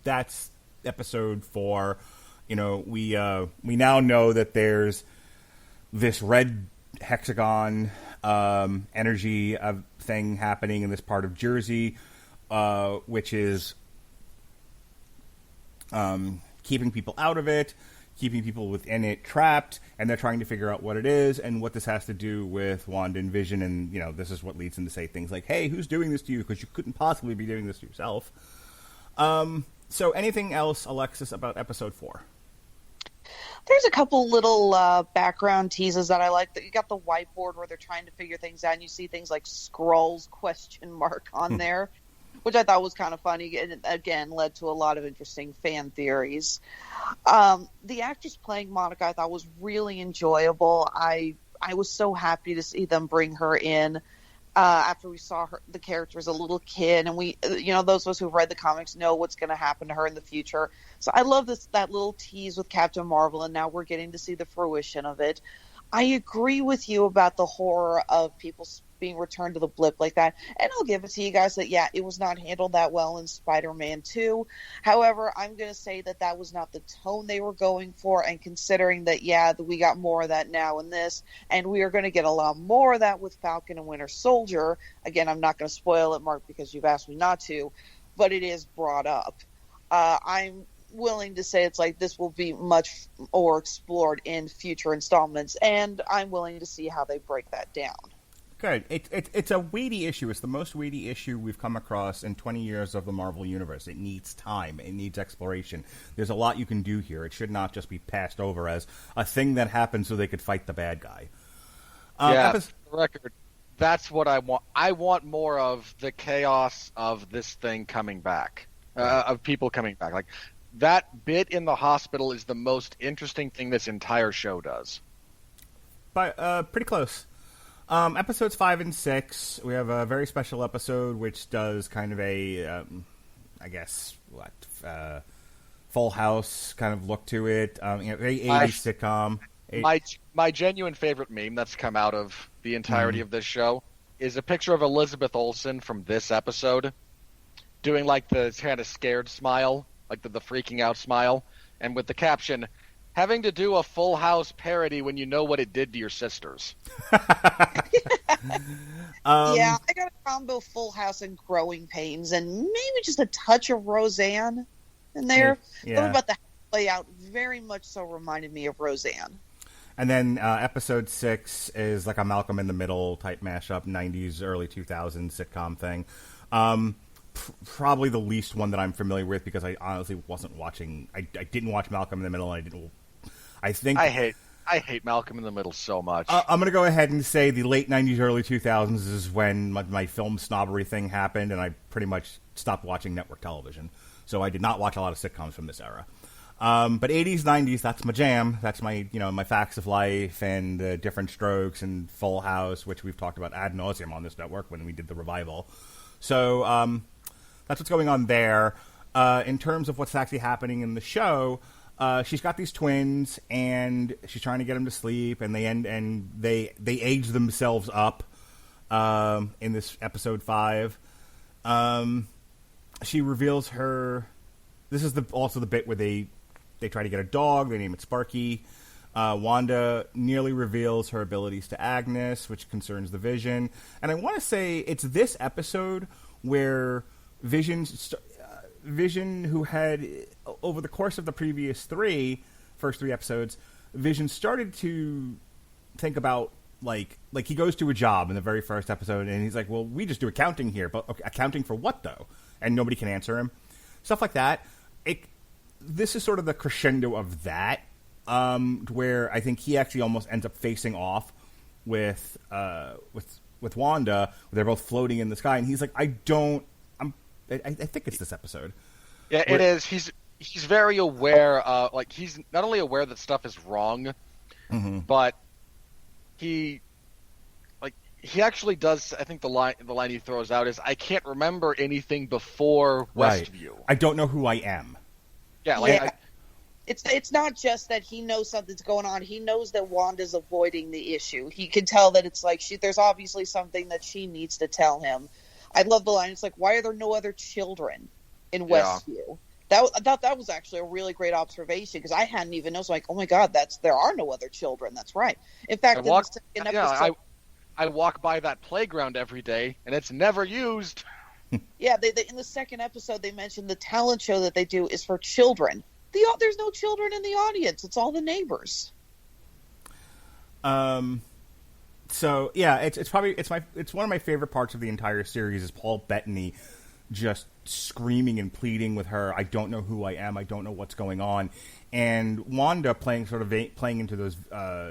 that's episode 4. We now know that there's this red hexagon energy thing happening in this part of Jersey, which is keeping people out of it, keeping people within it trapped, and they're trying to figure out what it is and what this has to do with Wanda and Vision. And this is what leads them to say things like, "Hey, who's doing this to you? Because you couldn't possibly be doing this to yourself." So anything else, Alexis, about episode 4? There's a couple little background teases that I like. That you got the whiteboard where they're trying to figure things out, and you see things like Skrulls ? On there, which I thought was kind of funny, and again led to a lot of interesting fan theories. The actress playing Monica I thought was really enjoyable. I was so happy to see them bring her in. After we saw the character as a little kid, and we, those of us who've read the comics know what's going to happen to her in the future. So I love that little tease with Captain Marvel, and now we're getting to see the fruition of it. I agree with you about the horror of people being returned to the blip like that, and I'll give it to you guys that, yeah, it was not handled that well in Spider-Man 2. However, I'm going to say that was not the tone they were going for, and considering that, we got more of that now in this, and we are going to get a lot more of that with Falcon and Winter Soldier. Again, I'm not going to spoil it, Mark, because you've asked me not to, but it is brought up. I'm willing to say it's like this will be much more explored in future installments, and I'm willing to see how they break that down. Good. It's a weighty issue. It's the most weighty issue we've come across in 20 years of the Marvel Universe. It needs time. It needs exploration. There's a lot you can do here. It should not just be passed over as a thing that happened so they could fight the bad guy. For the record, that's what I want. I want more of the chaos of this thing coming back, of people coming back. Like, that bit in the hospital is the most interesting thing this entire show does. But pretty close. Episodes 5 and 6, we have a very special episode which does kind of a, Full House kind of look to it. Very 80s sitcom. My genuine favorite meme that's come out of the entirety of this show is a picture of Elizabeth Olsen from this episode doing like the kind of scared smile, like the freaking out smile, and with the caption, "Having to do a Full House parody when you know what it did to your sisters." I got a combo Full House and Growing Pains, and maybe just a touch of Roseanne in there. Something about the layout very much so reminded me of Roseanne. And then episode 6 is like a Malcolm in the Middle type mashup, 90s, early 2000s sitcom thing. Probably the least one that I'm familiar with because I honestly wasn't watching. I didn't watch Malcolm in the Middle, and I I hate Malcolm in the Middle so much. I'm going to go ahead and say the late 90s, early 2000s is when my film snobbery thing happened, and I pretty much stopped watching network television. So I did not watch a lot of sitcoms from this era. But 80s, 90s, that's my jam. That's my, my Facts of Life and Different Strokes and Full House, which we've talked about ad nauseum on this network when we did the revival. So that's what's going on there. In terms of what's actually happening in the show, she's got these twins, and she's trying to get them to sleep, and they age themselves up in this episode 5. She reveals her. This is also the bit where they try to get a dog. They name it Sparky. Wanda nearly reveals her abilities to Agnes, which concerns the Vision. And I want to say it's this episode where Vision, who had, over the course of the previous first three episodes, Vision started to think about, like he goes to a job in the very first episode, and he's like, well, we just do accounting here, but okay, accounting for what, though? And nobody can answer him. Stuff like that. This is sort of the crescendo of that, where I think he actually almost ends up facing off with Wanda. They're both floating in the sky, and he's like, I think it's this episode. Yeah, it is. He's very aware. He's not only aware that stuff is wrong, but he actually does. I think the line he throws out is, "I can't remember anything before Westview. I don't know who I am." Yeah, it's not just that he knows something's going on. He knows that Wanda's avoiding the issue. He can tell that it's like there's obviously something that she needs to tell him. I love the line. It's like, why are there no other children in Westview? I thought that was actually a really great observation, because I hadn't even noticed. Like, oh my God, there are no other children. That's right. In fact, I walk by that playground every day, and it's never used. Yeah, they in the second episode they mentioned the talent show that they do is for children. There's no children in the audience. It's all the neighbors. So yeah, it's one of my favorite parts of the entire series is Paul Bettany just screaming and pleading with her. I don't know who I am. I don't know what's going on. And Wanda playing into those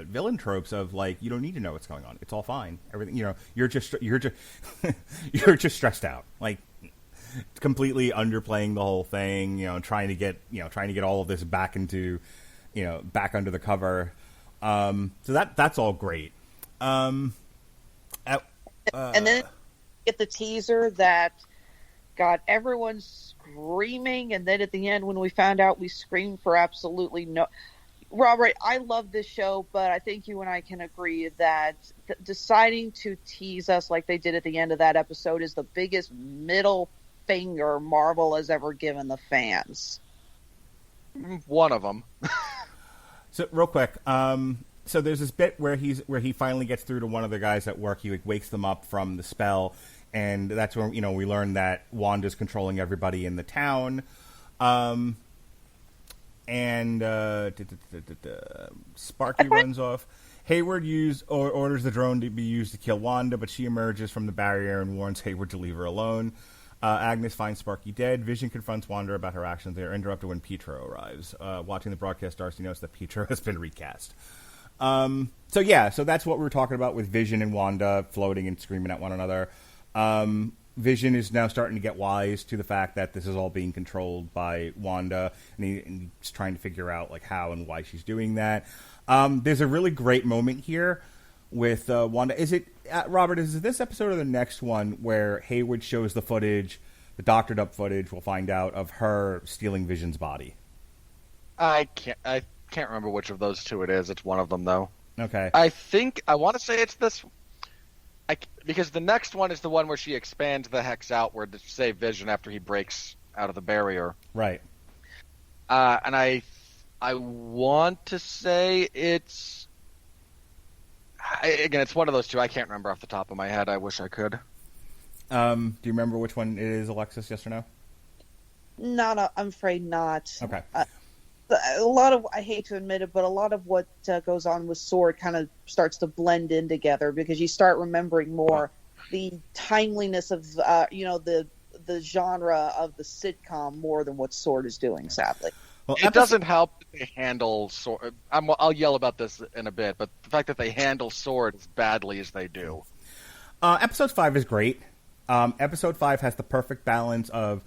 villain tropes of, like, you don't need to know what's going on. It's all fine. Everything, you're just you're just stressed out. Like, completely underplaying the whole thing. Trying to get all of this back into, back under the cover. So that's all great. And then get the teaser that got everyone screaming, and then at the end, when we found out, we screamed for absolutely no. Robert, I love this show, but I think you and I can agree that deciding to tease us like they did at the end of that episode is the biggest middle finger Marvel has ever given the fans. One of them. So real quick, so there's this bit where he finally gets through to one of the guys at work. He wakes them up from the spell, and that's when we learn that Wanda's controlling everybody in the town. Sparky runs off. Hayward orders the drone to be used to kill Wanda, but she emerges from the barrier and warns Hayward to leave her alone. Agnes finds Sparky dead. Vision confronts Wanda about her actions. They are interrupted when Pietro arrives. Watching the broadcast, Darcy notes that Pietro has been recast. So that's what we were talking about with Vision and Wanda floating and screaming at one another. Vision is now starting to get wise to the fact that this is all being controlled by Wanda, and he's trying to figure out, like, how and why she's doing that. There's a really great moment here with Wanda. Is it, Robert, is it this episode or the next one where Hayward shows the footage, the doctored up footage, we'll find out, of her stealing Vision's body? I can't remember which of those two it is. It's one of them, though. Okay. I want to say it's this, because the next one is the one where she expands the hex outward to save Vision after he breaks out of the barrier. Right. And I want to say it's, again, it's one of those two. I can't remember off the top of my head. I wish I could. Do you remember which one it is, Alexis? Yes or no? No, I'm afraid not. Okay. A lot of, I hate to admit it, but a lot of what goes on with Sword kind of starts to blend in together, because you start remembering more the timeliness of, the genre of the sitcom more than what Sword is doing, sadly. Well, It doesn't help that they handle Sword. I'll yell about this in a bit, but the fact that they handle Sword as badly as they do. Episode 5 is great. Episode 5 has the perfect balance of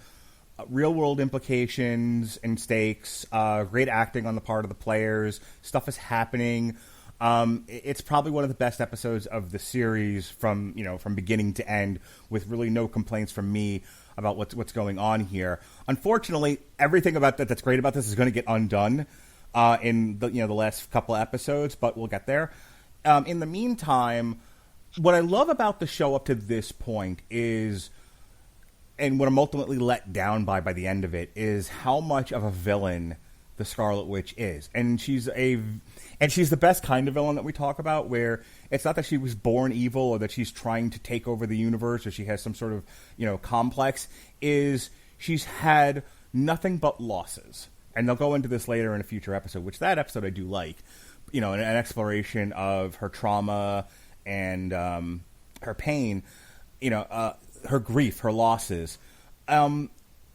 real-world implications and stakes, great acting on the part of the players, stuff is happening. It's probably one of the best episodes of the series from beginning to end, with really no complaints from me about what's going on here. Unfortunately, everything about that's great about this is going to get undone in the last couple of episodes, but we'll get there. In the meantime, what I love about the show up to this point is, and what I'm ultimately let down by the end of it, is how much of a villain the Scarlet Witch is. And she's the best kind of villain that we talk about, where it's not that she was born evil or that she's trying to take over the universe or she has some sort of, complex. Is she's had nothing but losses. And they'll go into this later in a future episode, which that episode I do like. An exploration of her trauma and her pain, her grief, her losses.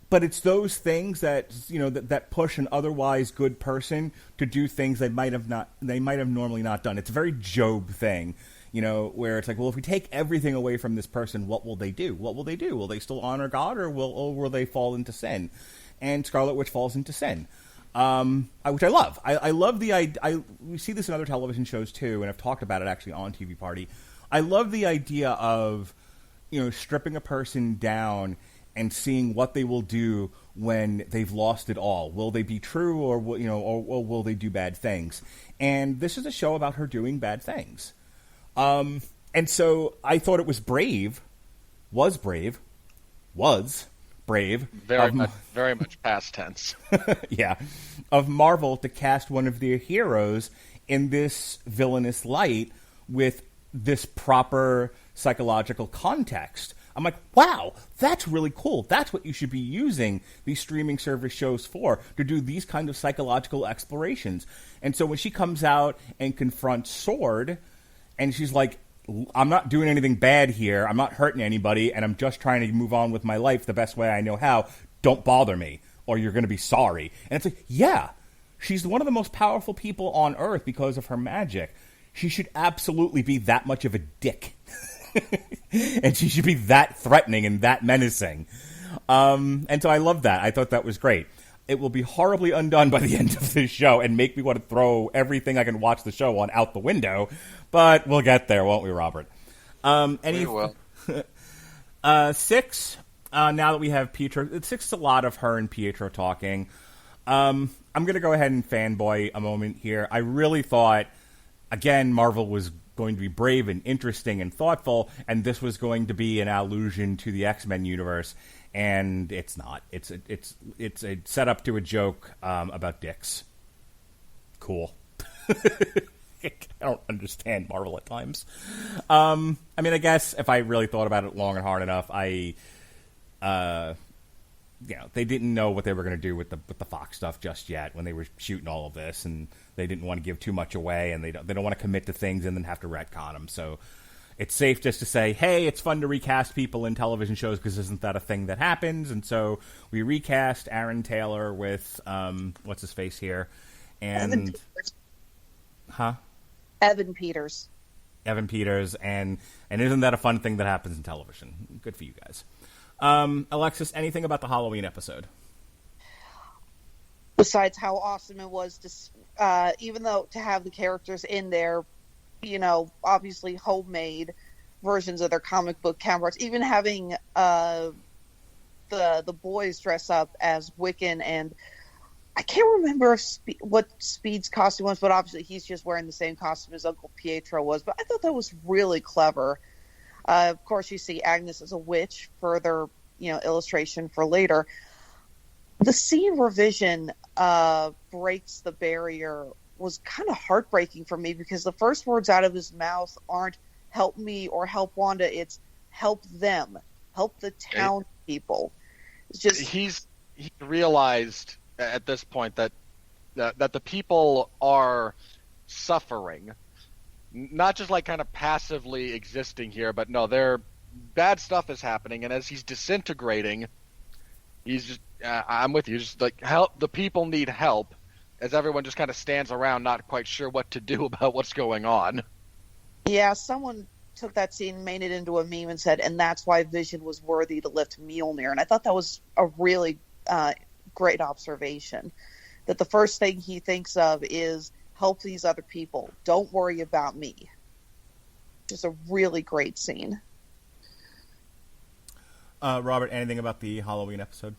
But it's those things that that push an otherwise good person to do things they might have normally not done. It's a very Job thing, where it's like, well, if we take everything away from this person, what will they do? What will they do? Will they still honor God, or will they fall into sin? And Scarlet Witch falls into sin, which I love. I love the idea. We see this in other television shows too, and I've talked about it actually on TV Party. I love the idea of stripping a person down and seeing what they will do when they've lost it all. Will they be true, or will they do bad things? And this is a show about her doing bad things. And so I thought it was brave. Very much past tense. Yeah, of Marvel to cast one of their heroes in this villainous light with this proper psychological context. I'm like, wow, that's really cool. That's what you should be using these streaming service shows for, to do these kind of psychological explorations. And so when she comes out and confronts Sword, and she's like, I'm not doing anything bad here, I'm not hurting anybody, and I'm just trying to move on with my life the best way I know how, don't bother me, or you're going to be sorry. And it's like, yeah, she's one of the most powerful people on Earth because of her magic. She should absolutely be that much of a dick. And she should be that threatening and that menacing. And so I love that. I thought that was great. It will be horribly undone by the end of this show and make me want to throw everything I can watch the show on out the window. But we'll get there, won't we, Robert? We will. 6, now that we have Pietro, 6 is a lot of her and Pietro talking. I'm going to go ahead and fanboy a moment here. I really thought, again, Marvel was going to be brave and interesting and thoughtful, and this was going to be an allusion to the X-Men universe, and it's not. It's a setup to a joke about dicks. Cool. I don't understand Marvel at times. I mean, I guess if I really thought about it long and hard enough, they didn't know what they were going to do with the Fox stuff just yet when they were shooting all of this, and they didn't want to give too much away, and they don't want to commit to things and then have to retcon them. So it's safe just to say, hey, it's fun to recast people in television shows because isn't that a thing that happens? And so we recast Aaron Taylor with what's his face here, and Evan Peters, and isn't that a fun thing that happens in television? Good for you guys. Alexis, anything about the Halloween episode? Besides how awesome it was to, even though to have the characters in there, obviously homemade versions of their comic book counterparts, even having the boys dress up as Wiccan, and I can't remember what Speed's costume was, but obviously he's just wearing the same costume as Uncle Pietro was. But I thought that was really clever. Of course, you see Agnes as a witch, further, illustration for later. The scene where Vision breaks the barrier was kind of heartbreaking for me, because the first words out of his mouth aren't "help me" or "help Wanda." It's "help them, help the town people." It's just he's realized at this point that the people are suffering. Not just like kind of passively existing here, but no, bad stuff is happening, and as he's disintegrating, He's just, I'm with you. Just like help. The people need help, as everyone just kind of stands around, not quite sure what to do about what's going on. Yeah, someone took that scene, made it into a meme, and said, "And that's why Vision was worthy to lift Mjolnir." And I thought that was a really great observation. That the first thing he thinks of is help these other people. Don't worry about me. Just a really great scene. Robert, anything about the Halloween episode?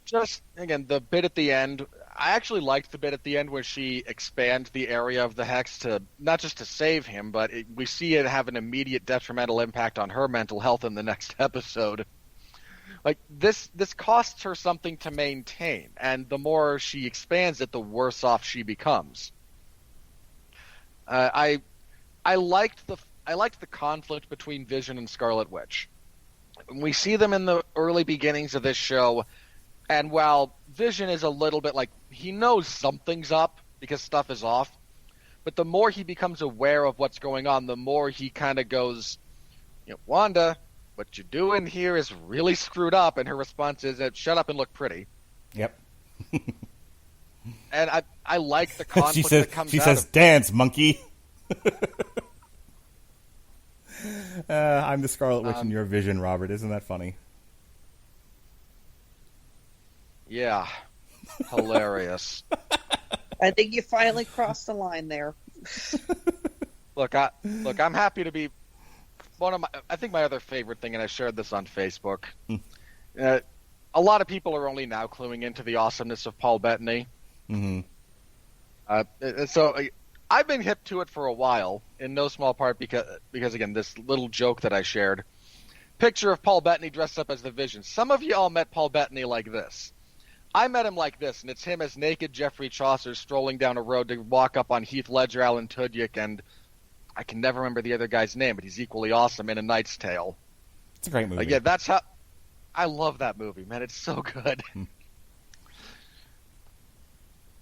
Just, again, the bit at the end. I actually liked the bit at the end where she expands the area of the hex to not just to save him, but we see it have an immediate detrimental impact on her mental health in the next episode. Like, this costs her something to maintain, and the more she expands it, the worse off she becomes. I liked the conflict between Vision and Scarlet Witch. We see them in the early beginnings of this show, and while Vision is a little bit like, he knows something's up because stuff is off, but the more he becomes aware of what's going on, the more he kind of goes, Wanda, what you're doing here is really screwed up, and her response is, shut up and look pretty. Yep. And I like the conflict that comes out She says, of dance, monkey. I'm the Scarlet Witch in your Vision, Robert. Isn't that funny? Yeah. Hilarious. I think you finally crossed the line there. Look, I'm happy to be I think my other favorite thing, and I shared this on Facebook. A lot of people are only now cluing into the awesomeness of Paul Bettany. Mm-hmm. So I've been hip to it for a while, in no small part because again, this little joke that I shared. Picture of Paul Bettany dressed up as the Vision. Some of you all met Paul Bettany like this. I met him like this, and it's him as naked Geoffrey Chaucer strolling down a road to walk up on Heath Ledger, Alan Tudyk, and I can never remember the other guy's name, but he's equally awesome in A Knight's Tale. It's a great movie. Yeah, that's how... I love that movie, man. It's so good.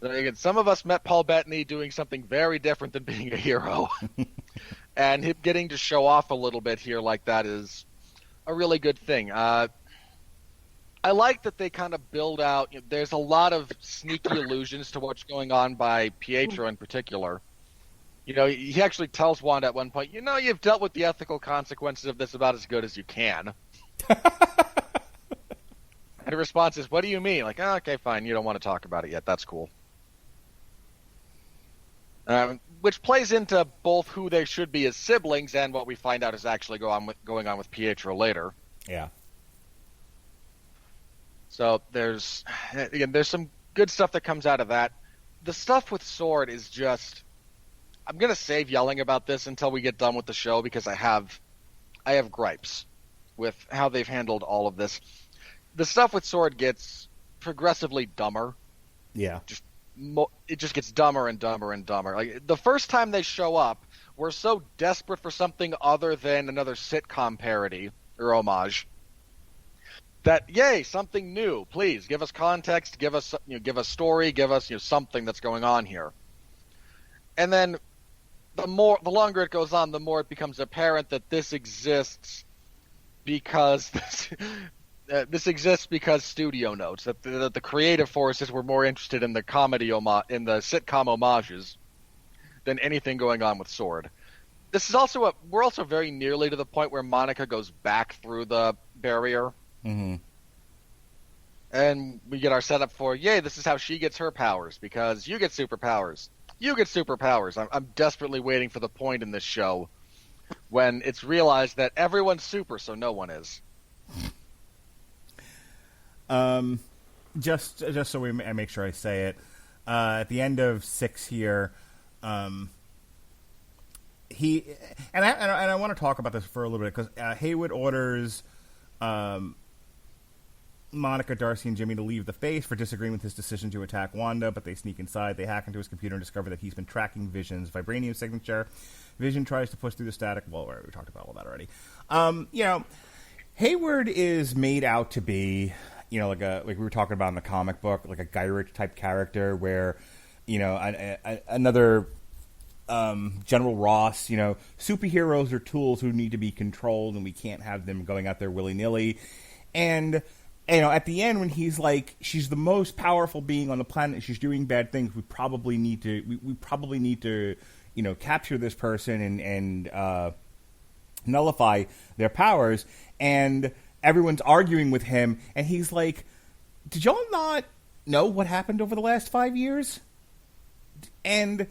Again, some of us met Paul Bettany doing something very different than being a hero. And him getting to show off a little bit here like that is a really good thing. I like that they kind of build out... there's a lot of sneaky allusions to what's going on by Pietro in particular. He actually tells Wanda at one point, you've dealt with the ethical consequences of this about as good as you can. And her response is, what do you mean? Like, oh, okay, fine, you don't want to talk about it yet. That's cool. Which plays into both who they should be as siblings and what we find out is actually going on with Pietro later. Yeah. So there's some good stuff that comes out of that. The stuff with Sword is just... I'm going to save yelling about this until we get done with the show because I have gripes with how they've handled all of this. The stuff with Sword gets progressively dumber. Yeah. It just gets dumber and dumber and dumber. Like, the first time they show up, we're so desperate for something other than another sitcom parody or homage that, yay, something new. Please give us context, give us story, give us something that's going on here. And then the longer it goes on, the more it becomes apparent that this exists because this exists because studio notes that the creative forces were more interested in the in the sitcom homages than anything going on with Sword. This is we're also very nearly to the point where Monica goes back through the barrier. Mm-hmm. And we get our setup for, yay, this is how she gets her powers because you get superpowers. You get superpowers. I'm desperately waiting for the point in this show when it's realized that everyone's super, so no one is. Just so I make sure I say it, at the end of 6 here, he and I want to talk about this for a little bit because Haywood orders Monica, Darcy, and Jimmy to leave the face for disagreeing with his decision to attack Wanda, but they sneak inside. They hack into his computer and discover that he's been tracking Vision's vibranium signature. Vision tries to push through the static. Well, we talked about all that already. Hayward is made out to be, like we were talking about in the comic book, like a Guy Ritchie type character where, another General Ross, superheroes are tools who need to be controlled and we can't have them going out there willy-nilly. And at the end when he's like, she's the most powerful being on the planet, she's doing bad things, we probably need to capture this person and nullify their powers. And everyone's arguing with him, and he's like, did y'all not know what happened over the last 5 years? And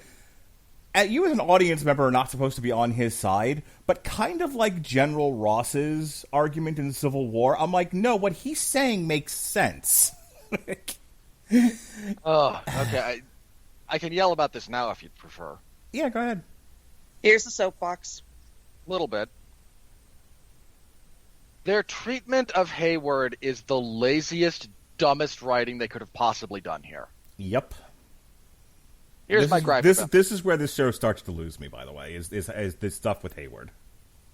you as an audience member are not supposed to be on his side, but kind of like General Ross's argument in the Civil War, I'm like, no, what he's saying makes sense. Oh, okay. I can yell about this now if you'd prefer. Yeah, go ahead. Here's the soapbox. A little bit. Their treatment of Hayward is the laziest, dumbest writing they could have possibly done here. Yep. Here's my gripe. This is where this show starts to lose me, by the way, is this stuff with Hayward.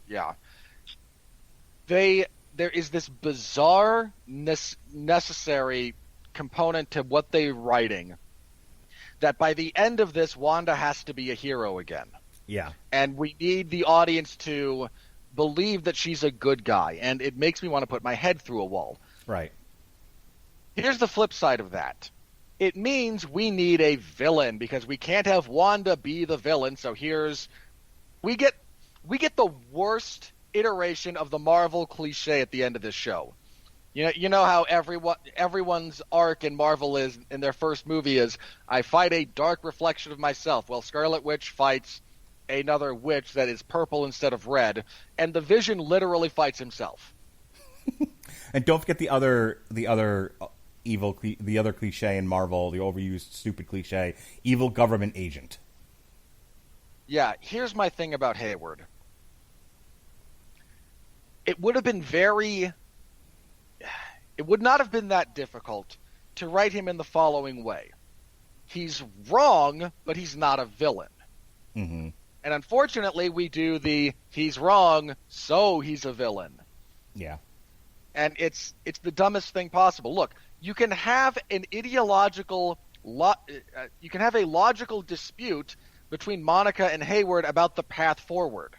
Yeah. There is this bizarre necessary component to what they're writing that by the end of this, Wanda has to be a hero again. Yeah. And we need the audience to believe that she's a good guy, and it makes me want to put my head through a wall. Right. Here's the flip side of that. It means we need a villain, because we can't have Wanda be the villain, so we get the worst iteration of the Marvel cliche at the end of this show. You know how everyone's arc in Marvel is, in their first movie, is I fight a dark reflection of myself. Well, Scarlet Witch fights another witch that is purple instead of red, and the Vision literally fights himself. And don't forget the other cliche in Marvel, the overused stupid cliche, evil government agent. Yeah, here's my thing about Hayward. It would not have been that difficult to write him in the following way. He's wrong, but he's not a villain. Mm-hmm. And unfortunately, we do he's wrong, so he's a villain. Yeah. And it's the dumbest thing possible. Look, you can have an you can have a logical dispute between Monica and Hayward about the path forward.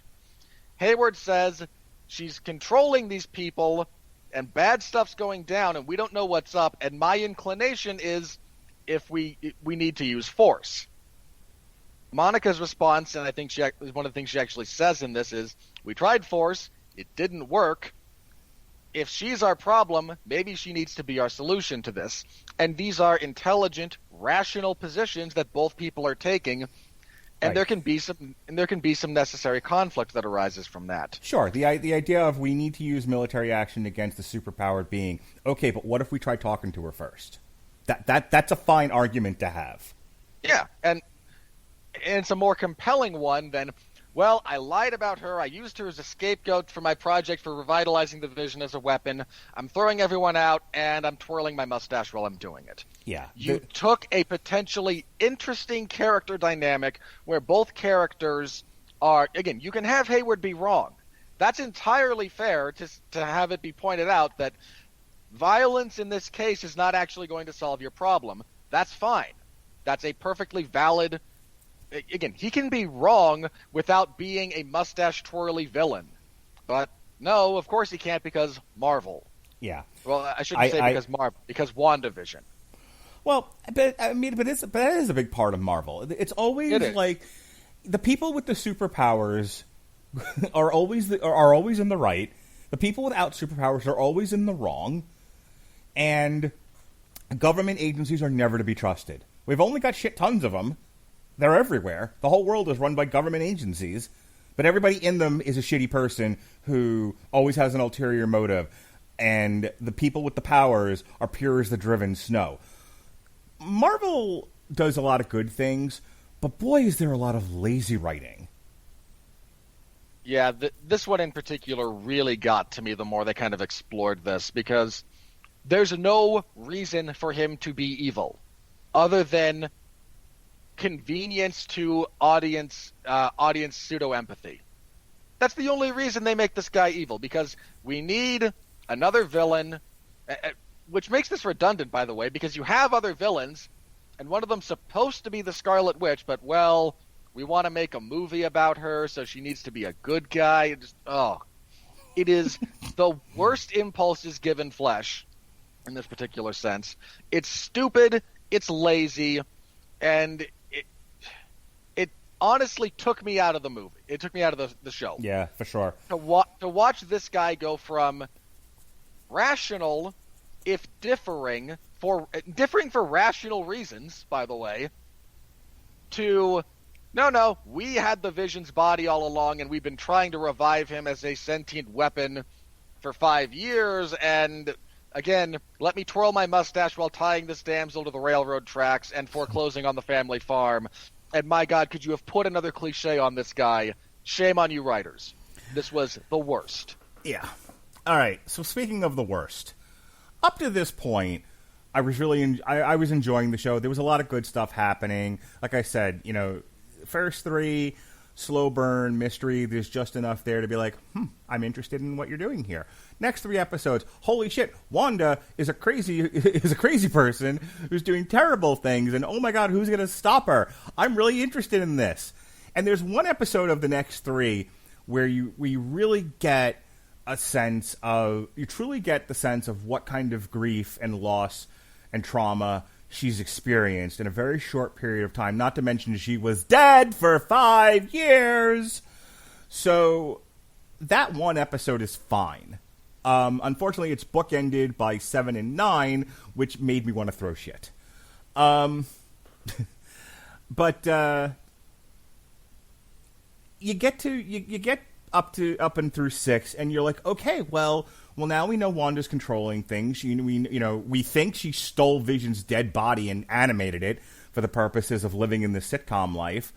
Hayward says she's controlling these people and bad stuff's going down and we don't know what's up, and my inclination is if we need to use force. Monica's response, and I think one of the things she actually says in this is, we tried force, it didn't work. If she's our problem, maybe she needs to be our solution to this. And these are intelligent, rational positions that both people are taking, and right. there can be some necessary conflict that arises from that. Sure, the idea of we need to use military action against the superpowered being, okay, but what if we try talking to her first? That's a fine argument to have. Yeah, and it's a more compelling one than, well, I lied about her, I used her as a scapegoat for my project for revitalizing the Vision as a weapon, I'm throwing everyone out, and I'm twirling my mustache while I'm doing it. Yeah. You took a potentially interesting character dynamic where both characters are, again, you can have Hayward be wrong. That's entirely fair to have it be pointed out that violence in this case is not actually going to solve your problem. That's fine. That's a perfectly valid... Again, he can be wrong without being a mustache-twirly villain. But no, of course he can't, because Marvel. Yeah. Well, I shouldn't say because WandaVision. Well, but that is a big part of Marvel. It's always like the people with the superpowers are always in the right. The people without superpowers are always in the wrong. And government agencies are never to be trusted. We've only got shit tons of them. They're everywhere. The whole world is run by government agencies, but everybody in them is a shitty person who always has an ulterior motive, and the people with the powers are pure as the driven snow. Marvel does a lot of good things, but boy, is there a lot of lazy writing. Yeah, this one in particular really got to me the more they kind of explored this, because there's no reason for him to be evil, other than convenience to audience pseudo-empathy. That's the only reason they make this guy evil, because we need another villain, which makes this redundant, by the way, because you have other villains, and one of them's supposed to be the Scarlet Witch, but, well, we want to make a movie about her, so she needs to be a good guy. It is the worst impulses given flesh in this particular sense. It's stupid, it's lazy, and it honestly took me out of the movie. It took me out of the show. Yeah, for sure. To watch this guy go from rational, if differing for rational reasons, by the way, to no, we had the Vision's body all along, and we've been trying to revive him as a sentient weapon for 5 years, and again, let me twirl my mustache while tying this damsel to the railroad tracks and foreclosing on the family farm. And my God, could you have put another cliche on this guy? Shame on you, writers. This was the worst. Yeah. All right. So speaking of the worst, up to this point, I was really I was enjoying the show. There was a lot of good stuff happening. Like I said, first 3, slow burn, mystery. There's just enough there to be like, I'm interested in what you're doing here. Next 3 episodes, holy shit, Wanda is a crazy person who's doing terrible things, and oh my God, who's going to stop her? I'm really interested in this. And there's one episode of the next 3 where you really get a sense of, you truly get the sense of what kind of grief and loss and trauma she's experienced in a very short period of time, not to mention she was dead for 5 years. So that one episode is fine. Unfortunately, it's bookended by 7 and 9, which made me want to throw shit. But you get up and through 6, and you're like, okay, well, now we know Wanda's controlling things. We think she stole Vision's dead body and animated it for the purposes of living in the sitcom life.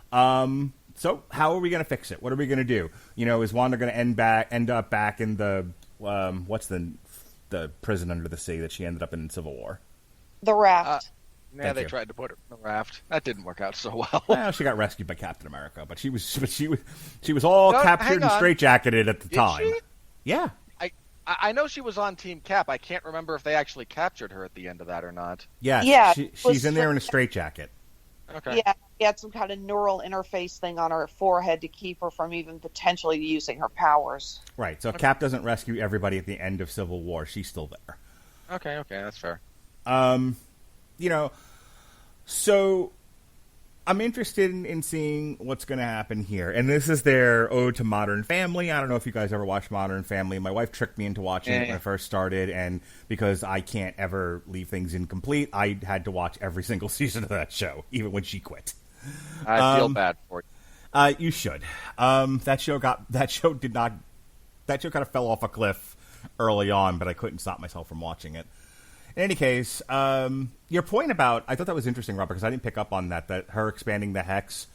So how are we going to fix it? What are we going to do? Is Wanda going to end up back in the what's the prison under the sea that she ended up in Civil War? The Raft. They tried to put her in the raft. That didn't work out so well. Well, she got rescued by Captain America, but she was all captured and straitjacketed at the time. She? Yeah. I know she was on Team Cap. I can't remember if they actually captured her at the end of that or not. Yeah, she's in there in a straitjacket. Okay. Yeah, she had some kind of neural interface thing on her forehead to keep her from even potentially using her powers. Right, so Cap doesn't rescue everybody at the end of Civil War. She's still there. Okay, that's fair. So I'm interested in seeing what's going to happen here. And this is their ode to Modern Family. I don't know if you guys ever watched Modern Family. My wife tricked me into watching it when I first started, and because I can't ever leave things incomplete, I had to watch every single season of that show, even when she quit. I feel bad for you. You should. That show kind of fell off a cliff early on, but I couldn't stop myself from watching it. In any case, your point about, I thought that was interesting, Robert, because I didn't pick up on that her expanding the hex.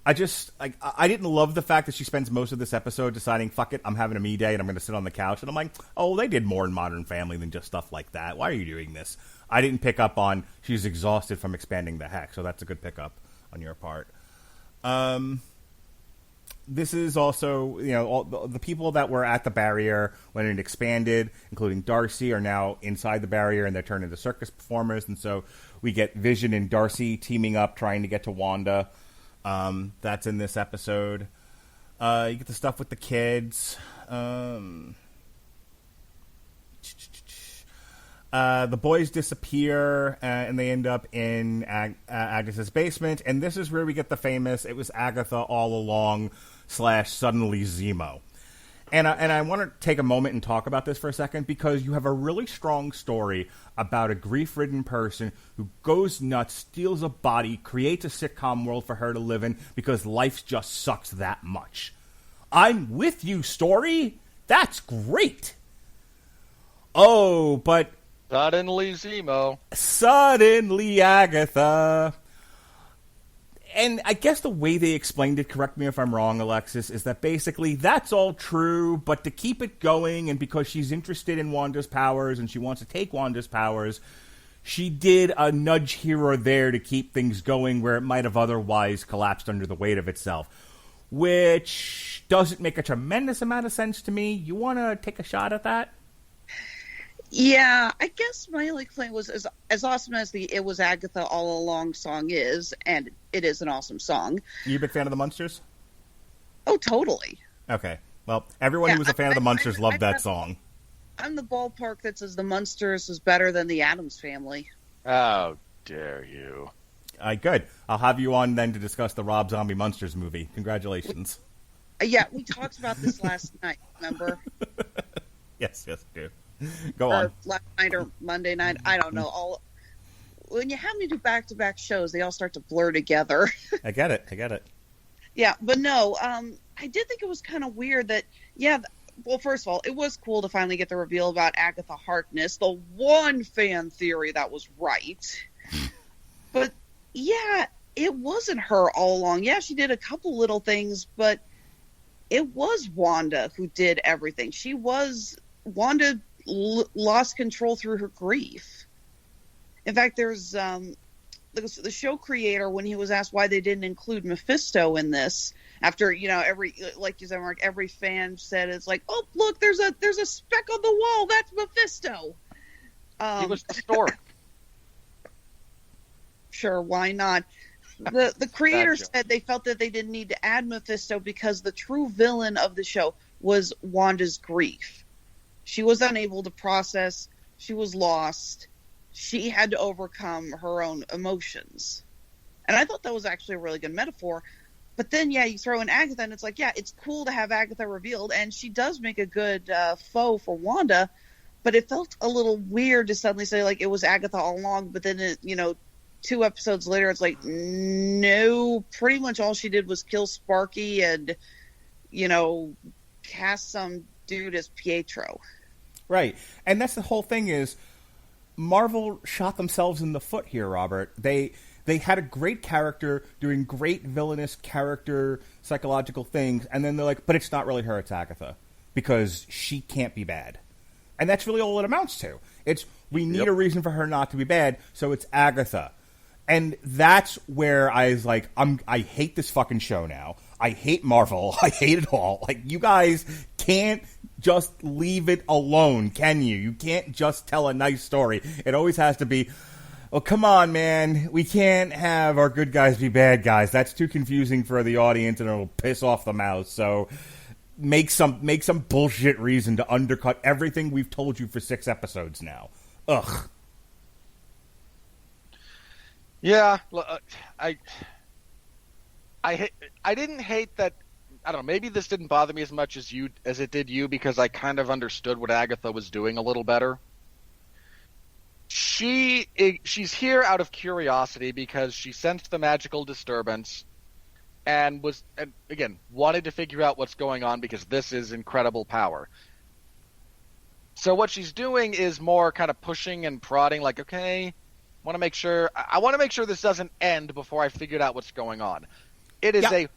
I didn't love the fact that she spends most of this episode deciding, fuck it, I'm having a me day and I'm going to sit on the couch. And I'm like, oh, they did more in Modern Family than just stuff like that. Why are you doing this? I didn't pick up on she's exhausted from expanding the hex, so that's a good pickup on your part. This is also, all the people that were at the barrier when it expanded, including Darcy, are now inside the barrier, and they're turned into circus performers. And so we get Vision and Darcy teaming up, trying to get to Wanda. That's in this episode. You get the stuff with the kids. The boys disappear, and they end up in Agnes's basement. And this is where we get the famous, it was Agatha all along / suddenly Zemo. And I want to take a moment and talk about this for a second, because you have a really strong story about a grief-ridden person who goes nuts, steals a body, creates a sitcom world for her to live in because life just sucks that much. I'm with you, story. That's great. Oh, but Suddenly Zemo. Suddenly Agatha. And I guess the way they explained it, correct me if I'm wrong, Alexis, is that basically that's all true, but to keep it going, and because she's interested in Wanda's powers and she wants to take Wanda's powers, she did a nudge here or there to keep things going where it might have otherwise collapsed under the weight of itself, which doesn't make a tremendous amount of sense to me. You want to take a shot at that? Yeah, I guess my only complaint was as awesome as the It Was Agatha All Along song is, and it is an awesome song. You a big fan of the Munsters? Oh, totally. Okay. Well, everyone Yeah, who was a fan of the Munsters loved that I- song. I'm the ballpark that says the Munsters is better than the Addams Family. How dare you? Good. I'll have you on then to discuss the Rob Zombie Munsters movie. Congratulations. Yeah, we talked about this last night, remember? Yes, do. Go Or on. last night or Monday night. I don't know. When you have me do back-to-back shows, they all start to blur together. I get it. Yeah, but no, I did think it was kind of weird that, well, first of all, it was cool to finally get the reveal about Agatha Harkness, the one fan theory that was right. But, yeah, it wasn't her all along. Yeah, she did a couple little things, but it was Wanda who did everything. Wanda lost control through her grief. In fact, there's the show creator, when he was asked why they didn't include Mephisto in this, after like you said, Mark, every fan said it's like, oh look, there's a speck on the wall, that's Mephisto. He was the stork. Sure, why not? The creator said they felt that they didn't need to add Mephisto because the true villain of the show was Wanda's grief. She was unable to process. She was lost. She had to overcome her own emotions. And I thought that was actually a really good metaphor. But then, you throw in Agatha, and it's like, it's cool to have Agatha revealed, and she does make a good foe for Wanda, but it felt a little weird to suddenly say, like, it was Agatha all along, but then, 2 episodes later, it's like, no, pretty much all she did was kill Sparky and, cast some dude as Pietro. Right. And that's the whole thing is, Marvel shot themselves in the foot here, Robert. They had a great character doing great villainous character psychological things, and then they're like, but it's not really her, it's Agatha, because she can't be bad. And that's really all it amounts to. It's, we need a reason for her not to be bad, so it's Agatha. And that's where I was like, I hate this fucking show now. I hate Marvel. I hate it all. Like, you guys can't just leave it alone, can you? You can't just tell a nice story. It always has to be, oh, come on, man. We can't have our good guys be bad guys. That's too confusing for the audience, and it'll piss off the mouse. So make some bullshit reason to undercut everything we've told you for 6 episodes now. Ugh. Yeah, I didn't hate that. I don't know. Maybe this didn't bother me as much as it did you, because I kind of understood what Agatha was doing a little better. She's here out of curiosity because she sensed the magical disturbance and again wanted to figure out what's going on, because this is incredible power. So what she's doing is more kind of pushing and prodding, like, okay, I want to make sure this doesn't end before I figured out what's going on. It is I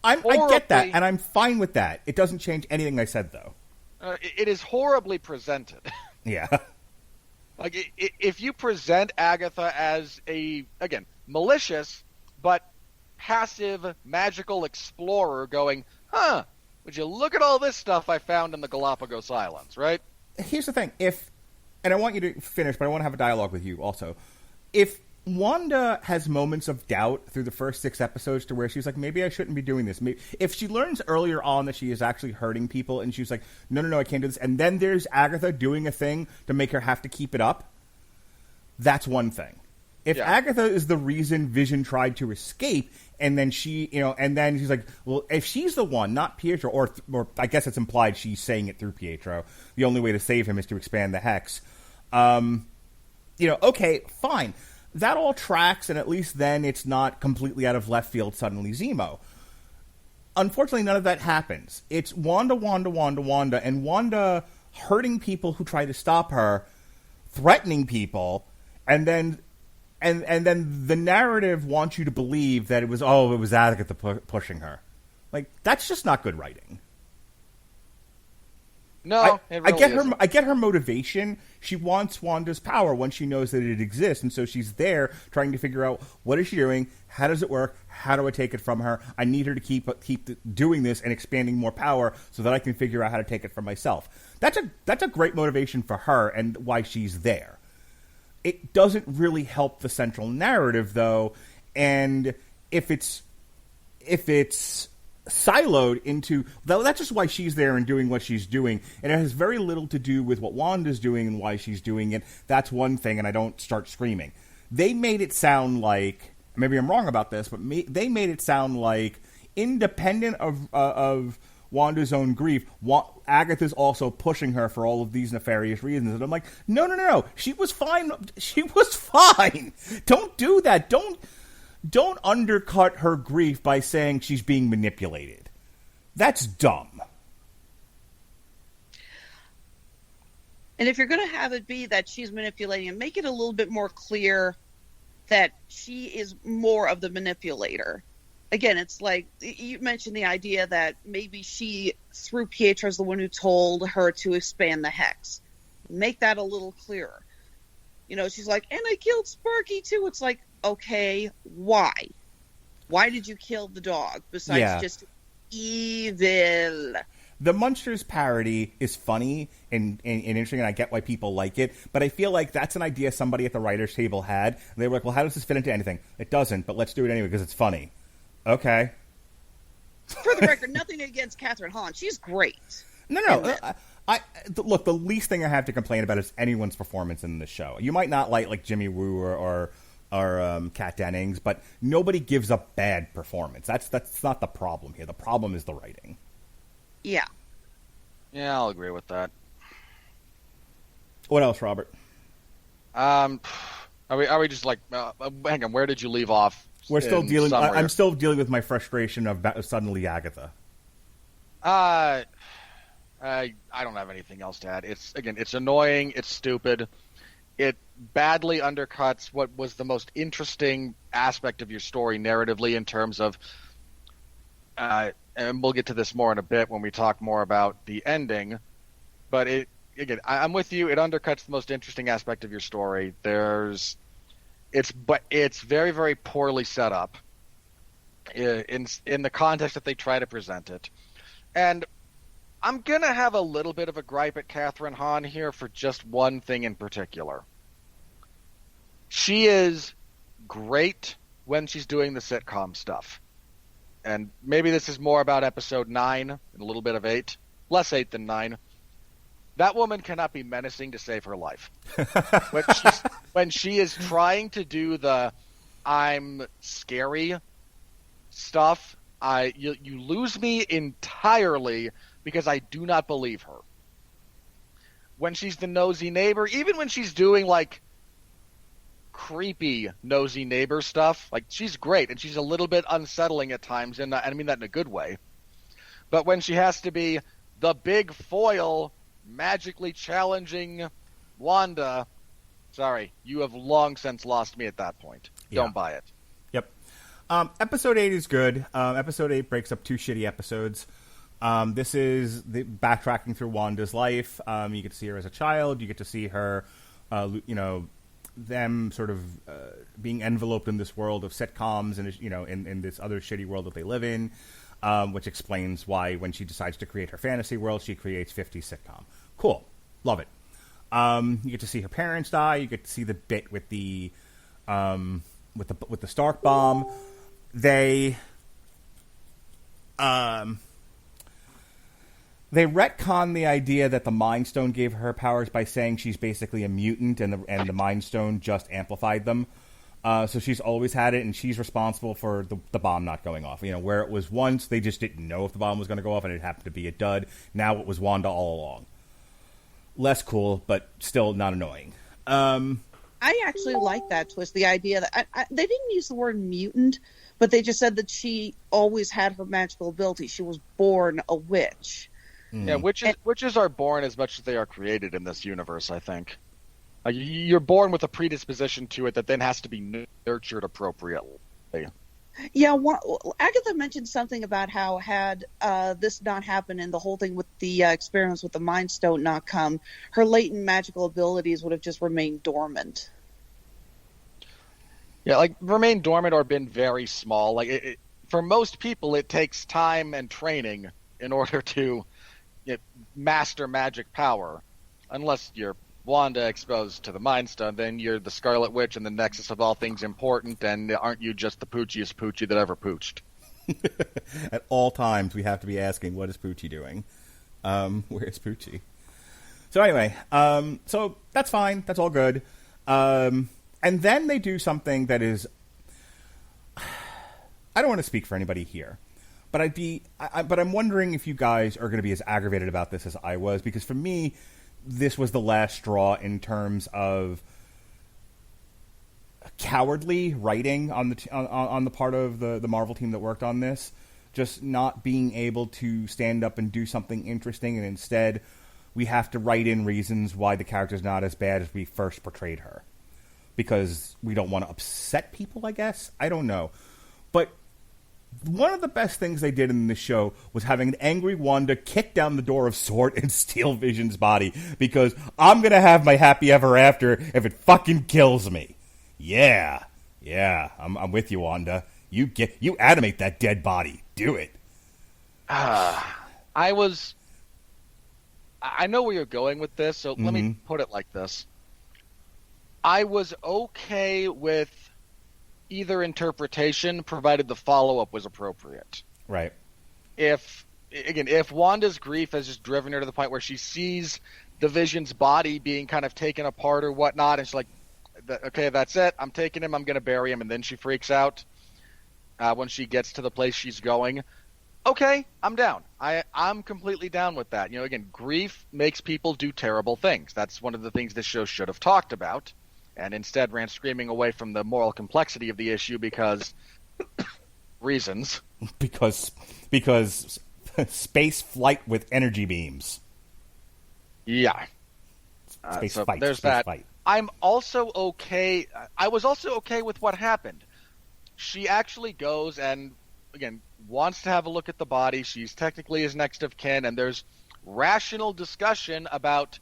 get that, and I'm fine with that. It doesn't change anything I said, though. It is horribly presented. Yeah. Like, if you present Agatha as malicious, but passive, magical explorer going, would you look at all this stuff I found in the Galapagos Islands, right? Here's the thing. And I want you to finish, but I want to have a dialogue with you also. If Wanda has moments of doubt through the first 6 episodes to where she's like, maybe I shouldn't be doing this. If she learns earlier on that she is actually hurting people and she's like, no, I can't do this. And then there's Agatha doing a thing to make her have to keep it up. That's one thing. If Agatha is the reason Vision tried to escape, and then and then she's like, well, if she's the one, not Pietro, or I guess it's implied she's saying it through Pietro, the only way to save him is to expand the hex. Okay, fine. That all tracks, and at least then it's not completely out of left field suddenly Zemo. Unfortunately, none of that happens. It's Wanda, and Wanda hurting people who try to stop her, threatening people, and then the narrative wants you to believe that it was Agatha pushing her. Like, that's just not good writing. No, I get her motivation. She wants Wanda's power when she knows that it exists, and so she's there trying to figure out, what is she doing? How does it work? How do I take it from her? I need her to keep doing this and expanding more power so that I can figure out how to take it from myself. That's a great motivation for her and why she's there. It doesn't really help the central narrative, though, and if it's siloed into that's just why she's there and doing what she's doing, and it has very little to do with what Wanda's doing and why she's doing it. That's one thing, and I don't start screaming. They made it sound like, maybe I'm wrong about this, but they made it sound like independent of Wanda's own grief, Agatha's also pushing her for all of these nefarious reasons. And I'm like, no, she was fine. She was fine. Don't do that. Don't undercut her grief by saying she's being manipulated. That's dumb. And if you're going to have it be that she's manipulating him, make it a little bit more clear that she is more of the manipulator. Again, it's like you mentioned the idea that maybe she, through Pietro, is the one who told her to expand the hex. Make that a little clearer. You know, she's like, and I killed Sparky too. It's like, okay, why? Why did you kill the dog besides just evil? The Munsters parody is funny and interesting, and I get why people like it, but I feel like that's an idea somebody at the writer's table had. And they were like, well, how does this fit into anything? It doesn't, but let's do it anyway because it's funny. Okay. For the record, nothing against Catherine Hahn. She's great. No. Look, the least thing I have to complain about is anyone's performance in the show. You might not like Jimmy Woo or Kat Dennings, but nobody gives a bad performance. That's not the problem here. The problem is the writing. Yeah. Yeah, I'll agree with that. What else, Robert? Are we just like, hang on, where did you leave off? We're still dealing. I'm still dealing with my frustration of suddenly Agatha. I don't have anything else to add. It's annoying. It's stupid. It badly undercuts what was the most interesting aspect of your story narratively in terms of, and we'll get to this more in a bit when we talk more about the ending. But I'm with you. It undercuts the most interesting aspect of your story. It's very, very poorly set up in the context that they try to present it. And I'm going to have a little bit of a gripe at Catherine Hahn here for just one thing in particular. She is great when she's doing the sitcom stuff. And maybe this is more about episode 9 and a little bit of 8. Less 8 than 9. That woman cannot be menacing to save her life. When she is trying to do the I'm scary stuff, you lose me entirely because I do not believe her. When she's the nosy neighbor, even when she's doing like creepy nosy neighbor stuff, like she's great and she's a little bit unsettling at times, and I mean that in a good way. But when she has to be the big foil magically challenging Wanda, sorry, you have long since lost me at that point. Don't buy it. Yep. Episode 8 is good. Episode 8 breaks up 2 shitty episodes. This is the backtracking through Wanda's life. You get to see her as a child. You get to see her, them sort of being enveloped in this world of sitcoms and, in this other shitty world that they live in. Which explains why when she decides to create her fantasy world, she creates 50s sitcom. Cool. Love it. You get to see her parents die. You get to see the bit with the Stark bomb. They retcon the idea that the Mind Stone gave her powers by saying she's basically a mutant and the Mind Stone just amplified them. So she's always had it, and she's responsible for the bomb not going off. Where it was once, they just didn't know if the bomb was going to go off, and it happened to be a dud. Now it was Wanda all along. Less cool, but still not annoying. I actually like that twist, the idea that they didn't use the word mutant, but they just said that she always had her magical ability. She was born a witch. Yeah, witches are born as much as they are created in this universe, I think. You're born with a predisposition to it that then has to be nurtured appropriately. Yeah, Agatha mentioned something about how had this not happened and the whole thing with the experiments with the Mind Stone not come, her latent magical abilities would have just remained dormant. Yeah, like remained dormant or been very small. Like for most people, it takes time and training in order to master magic power, unless you're Wanda exposed to the Mind Stone, then you're the Scarlet Witch and the nexus of all things important, and aren't you just the poochiest poochie that ever pooched? At all times, we have to be asking, what is Poochie doing? Where's Poochie? So anyway, so that's fine. That's all good. And then they do something that is... I don't want to speak for anybody here, but but I'm wondering if you guys are going to be as aggravated about this as I was, because for me, this was the last straw in terms of cowardly writing on the part of the Marvel team that worked on this, just not being able to stand up and do something interesting, and instead we have to write in reasons why the character's not as bad as we first portrayed her, because we don't want to upset people, I guess. I don't know. But one of the best things they did in this show was having an angry Wanda kick down the door of Sword and steal Vision's body, because I'm going to have my happy ever after if it fucking kills me. Yeah, I'm with you, Wanda. You animate that dead body. Do it. I know where you're going with this, so let me put it like this. I was okay with either interpretation, provided the follow-up was appropriate. Right. If Wanda's grief has just driven her to the point where she sees the Vision's body being kind of taken apart or whatnot, and she's like, okay, that's it, I'm taking him, I'm going to bury him, and then she freaks out when she gets to the place she's going, okay, I'm down. I'm completely down with that. Again, grief makes people do terrible things. That's one of the things this show should have talked about, and instead ran screaming away from the moral complexity of the issue because reasons. Because space flight with energy beams. Yeah. Space so fight. There's space that. Fight. I'm also okay. I was also okay with what happened. She actually goes and, again, wants to have a look at the body. She's technically his next of kin, and there's rational discussion about,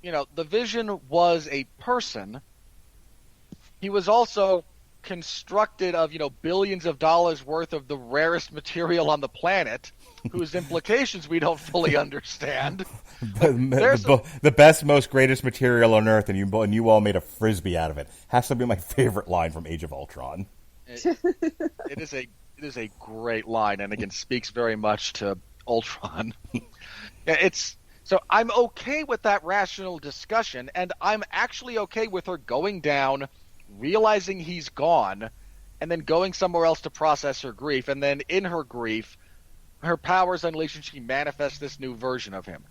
the Vision was a person. He was also constructed of, billions of dollars worth of the rarest material on the planet, whose implications we don't fully understand. The best, most greatest material on Earth, and you all made a frisbee out of it. Has to be my favorite line from Age of Ultron. It is a great line, and again speaks very much to Ultron. So I'm okay with that rational discussion, and I'm actually okay with her going down, realizing he's gone, and then going somewhere else to process her grief, and then in her grief, her powers unleash and she manifests this new version of him.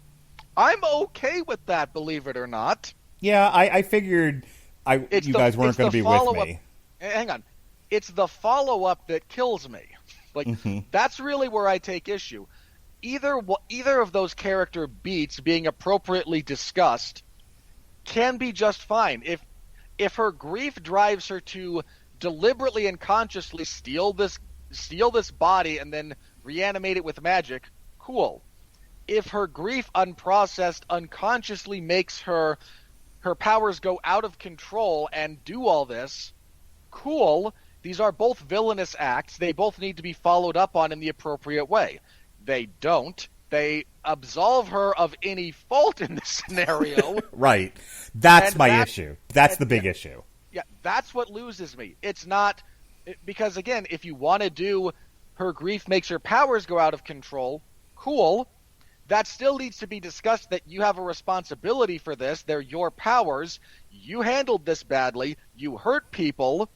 I'm okay with that, believe it or not. Yeah, I figured you guys weren't going to be with me. Hang on. It's the follow-up that kills me. That's really where I take issue. Either of those character beats being appropriately discussed can be just fine. If her grief drives her to deliberately and consciously steal this body and then reanimate it with magic, cool. If her grief unprocessed unconsciously makes her powers go out of control and do all this, cool. These are both villainous acts. They both need to be followed up on in the appropriate way. They don't. They absolve her of any fault in this scenario. Right. That's my issue. That's the big issue. Yeah, that's what loses me. It's not... Because, again, if you want to do her grief makes her powers go out of control, cool. That still needs to be discussed that you have a responsibility for this. They're your powers. You handled this badly. You hurt people.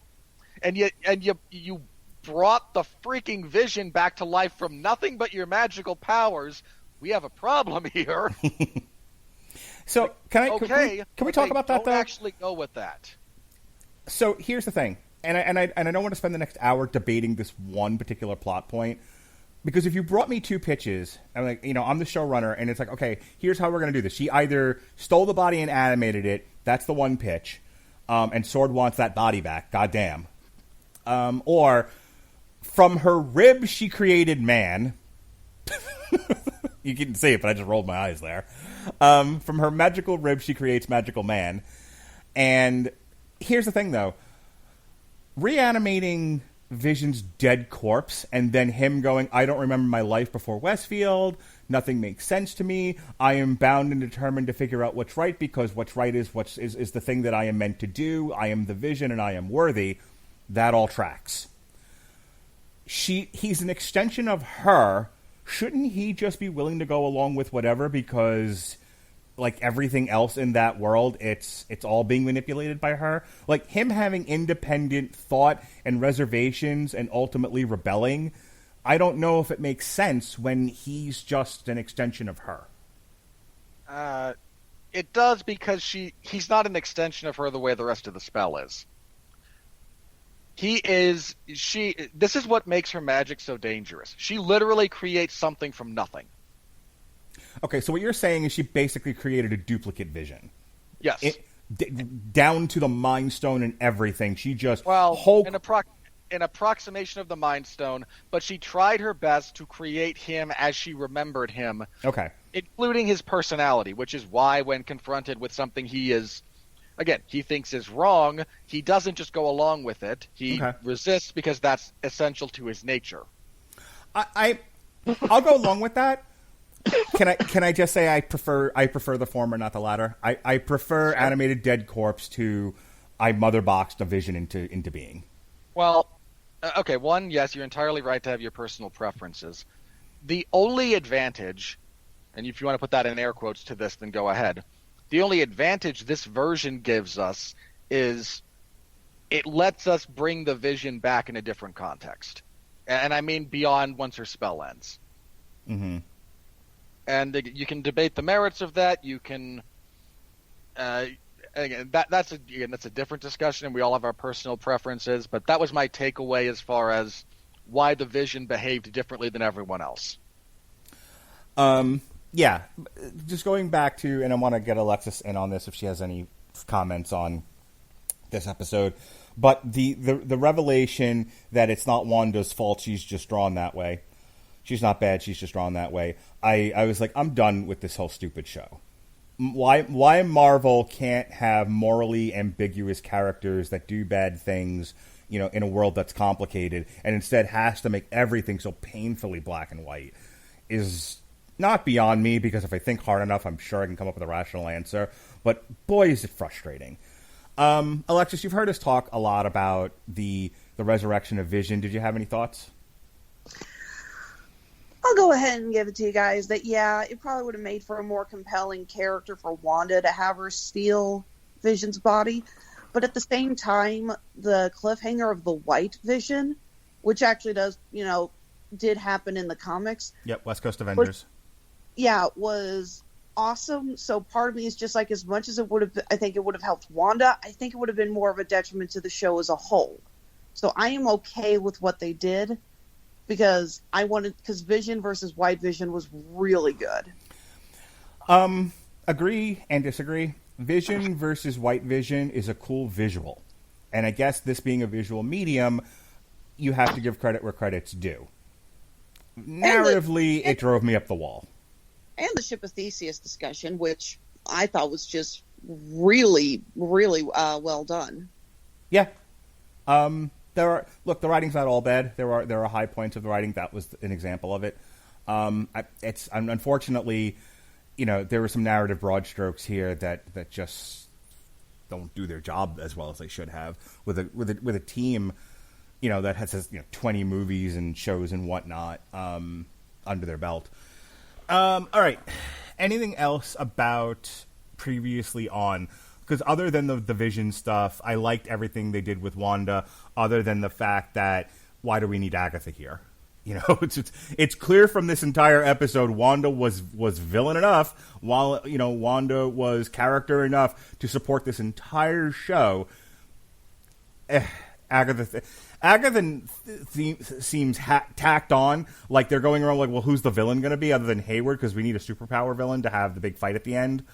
And you brought the freaking Vision back to life from nothing but your magical powers. We have a problem here. So can we talk about that though? Don't actually go with that. So here's the thing, and I don't want to spend the next hour debating this one particular plot point, because if you brought me two pitches, I'm like, I'm the showrunner, and it's like, okay, here's how we're going to do this. She either stole the body and animated it. That's the one pitch, and Sword wants that body back. Goddamn. Or from her rib she created man. You couldn't see it, but I just rolled my eyes there. From her magical rib she creates magical man. And here's the thing, though. Reanimating Vision's dead corpse and then him going, I don't remember my life before Westfield. Nothing makes sense to me. I am bound and determined to figure out what's right, because what's right is the thing that I am meant to do. I am the Vision and I am worthy. That all tracks. he's an extension of her. Shouldn't he just be willing to go along with whatever because, like everything else in that world, it's all being manipulated by her? Like him having independent thought and reservations and ultimately rebelling, I don't know if it makes sense when he's just an extension of her. It does because he's not an extension of her the way the rest of the spell is. This is what makes her magic so dangerous. She literally creates something from nothing. Okay, so what you're saying is she basically created a duplicate vision. Yes. Down to the Mind Stone and everything. She just... an approximation of the Mind Stone, but she tried her best to create him as she remembered him. Okay. Including his personality, which is why when confronted with something he thinks is wrong, he doesn't just go along with it. He resists because that's essential to his nature. I'll go along with that. Can I just say I prefer the former, not the latter? I prefer animated dead corpse to I mother boxed a vision into being. Well, okay, one, yes, you're entirely right to have your personal preferences. The only advantage, and if you want to put that in air quotes to this, then go ahead. The only advantage this version gives us is it lets us bring the vision back in a different context. And I mean beyond once her spell ends. Mm-hmm. And you can debate the merits of that. You can... Again, that's a different discussion, and we all have our personal preferences, but that was my takeaway as far as why the Vision behaved differently than everyone else. Yeah, just going back to, and I want to get Alexis in on this if she has any comments on this episode, but the revelation that it's not Wanda's fault, she's just drawn that way. She's not bad, she's just drawn that way. I was like, I'm done with this whole stupid show. Why Marvel can't have morally ambiguous characters that do bad things, in a world that's complicated, and instead has to make everything so painfully black and white is not beyond me, because if I think hard enough, I'm sure I can come up with a rational answer. But boy, is it frustrating. Alexis, you've heard us talk a lot about the resurrection of Vision. Did you have any thoughts? I'll go ahead and give it to you guys that, yeah, it probably would have made for a more compelling character for Wanda to have her steal Vision's body. But at the same time, the cliffhanger of the White Vision, which actually did happen in the comics. Yep, West Coast Avengers. Was awesome. So part of me is just like, as much as I think it would have helped Wanda, I think it would have been more of a detriment to the show as a whole. So I am okay with what they did, because Vision versus White Vision was really good. Agree and disagree. Vision versus White Vision is a cool visual. And I guess this being a visual medium, you have to give credit where credit's due. Narratively, it drove me up the wall. And the Ship of Theseus discussion, which I thought was just really, really well done. Yeah. The writing's not all bad. There are high points of the writing. That was an example of it. It's unfortunately, there were some narrative broad strokes here that just don't do their job as well as they should have with a team, that has 20 movies and shows and whatnot under their belt. All right. Anything else about previously on? Because other than the Vision stuff, I liked everything they did with Wanda, other than the fact that, why do we need Agatha here? It's clear from this entire episode, Wanda was villain enough, while, Wanda was character enough to support this entire show. Agatha seems tacked on, like they're going around like, well, who's the villain going to be other than Hayward, because we need a superpower villain to have the big fight at the end.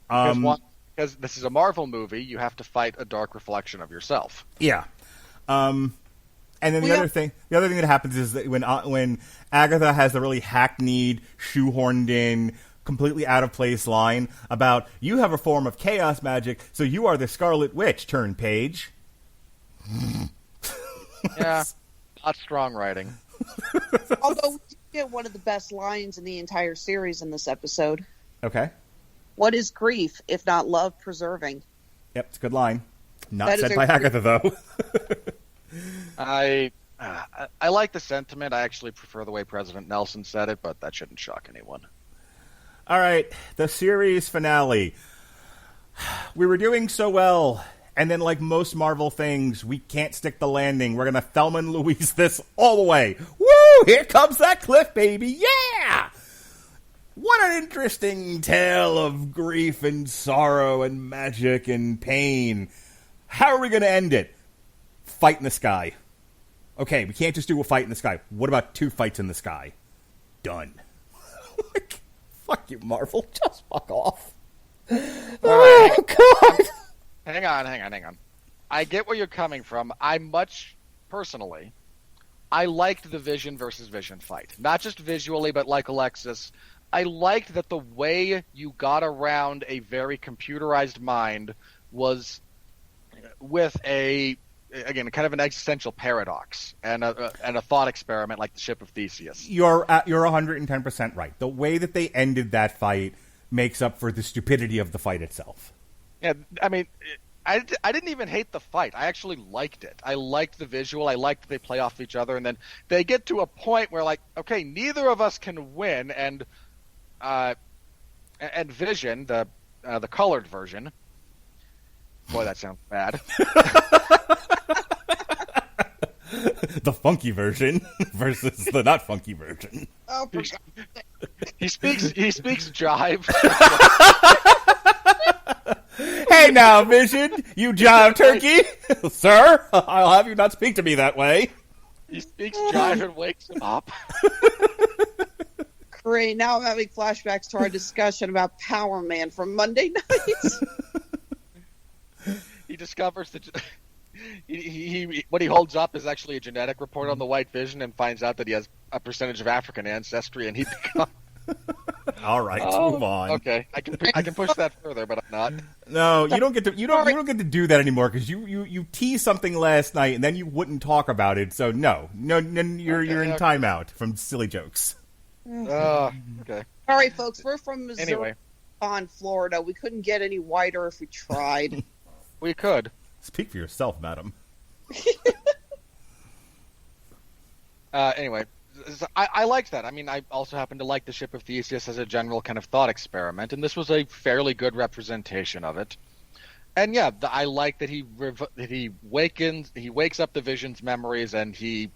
Because this is a Marvel movie, you have to fight a dark reflection of yourself. Yeah. And then the other thing that happens is that when Agatha has the really hackneyed, shoehorned in, completely out of place line about, you have a form of chaos magic, so you are the Scarlet Witch, turn page. Yeah, not strong writing. Although we did get one of the best lines in the entire series in this episode. Okay. What is grief, if not love preserving? Yep, it's a good line. Not said by Agatha, though. I I like the sentiment. I actually prefer the way President Nelson said it, but that shouldn't shock anyone. All right, the series finale. We were doing so well, and then like most Marvel things, we can't stick the landing. We're going to Thelma and Louise this all the way. Woo! Here comes that cliff, baby. Yeah! What an interesting tale of grief and sorrow and magic and pain. How are we going to end it? Fight in the sky. Okay, we can't just do a fight in the sky. What about 2 fights in the sky? Done. Fuck you, Marvel. Just fuck off. Oh, God. Hang on. I get where you're coming from. I liked the Vision versus Vision fight. Not just visually, but like Alexis, I liked that the way you got around a very computerized mind was with again, kind of an existential paradox and a thought experiment like the ship of Theseus. You're 110% right. The way that they ended that fight makes up for the stupidity of the fight itself. Yeah, I mean, I didn't even hate the fight. I actually liked it. I liked the visual. I liked that they play off each other, and then they get to a point where, like, okay, neither of us can win, and Vision, the colored version. Boy, that sounds bad. The funky version versus the not funky version. Oh, He speaks jive. Hey now, Vision, you jive turkey. Sir, I'll have you not speak to me that way. He speaks jive and wakes him up. great. Now I'm having flashbacks to our discussion about Power Man from Monday night. He discovers that he what he holds up is actually a genetic report on the White Vision, and finds out that he has a percentage of African ancestry, and he becomes... All right, move on. Okay, I can push that further, but I'm not. No, you don't get to. You don't get to do that anymore, because you teased something last night and then you wouldn't talk about it. So no, you're in timeout from silly jokes. Okay. All right, folks, we're from Missouri, Anyway, on Florida. We couldn't get any whiter if we tried. we could. Speak for yourself, madam. Anyway, I liked that. I mean, I also happen to like the Ship of Theseus as a general kind of thought experiment, and this was a fairly good representation of it. And yeah, I like that he wakes up the Vision's memories, and he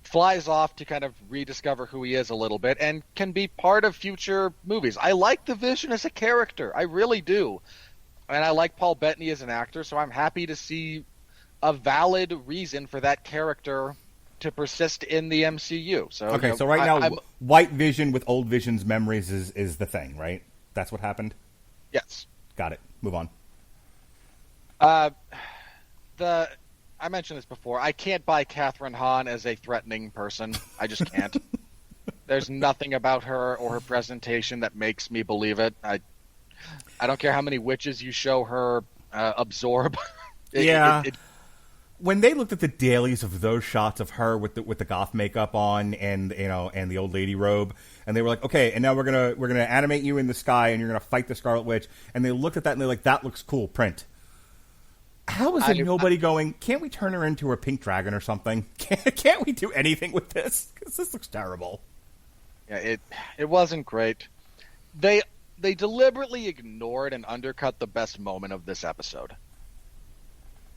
flies off to kind of rediscover who he is a little bit, and can be part of future movies. I like the Vision as a character, I really do, and I like Paul Bettany as an actor, so I'm happy to see a valid reason for that character to persist in the MCU. So okay, so right now, White Vision with Old Vision's memories is the thing, right? That's what happened? Yes. Got it. Move on. I mentioned this before. I can't buy Catherine Hahn as a threatening person. I just can't. There's nothing about her or her presentation that makes me believe it. I don't care how many witches you show her absorb. When they looked at the dailies of those shots of her with the goth makeup on and the old lady robe, and they were like, okay, and now we're gonna animate you in the sky and you're gonna fight the Scarlet Witch, and they looked at that and they're like, that looks cool, print. How is there nobody going, can't we turn her into a pink dragon or something? Can't we do anything with this? Because this looks terrible. Yeah, it wasn't great. They deliberately ignored and undercut the best moment of this episode.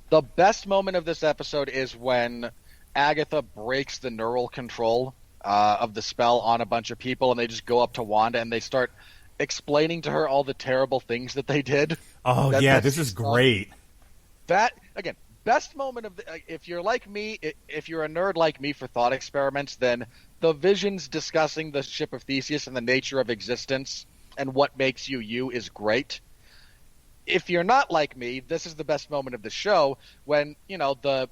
The best moment of this episode is when Agatha breaks the neural control of the spell on a bunch of people, and they just go up to Wanda and they start explaining to her all the terrible things that they did. Oh, this is great. That, again, best moment of if you're like me, if you're a nerd like me for thought experiments, then the Visions discussing the Ship of Theseus and the nature of existence and what makes you you is great. If you're not like me, this is the best moment of the show when, the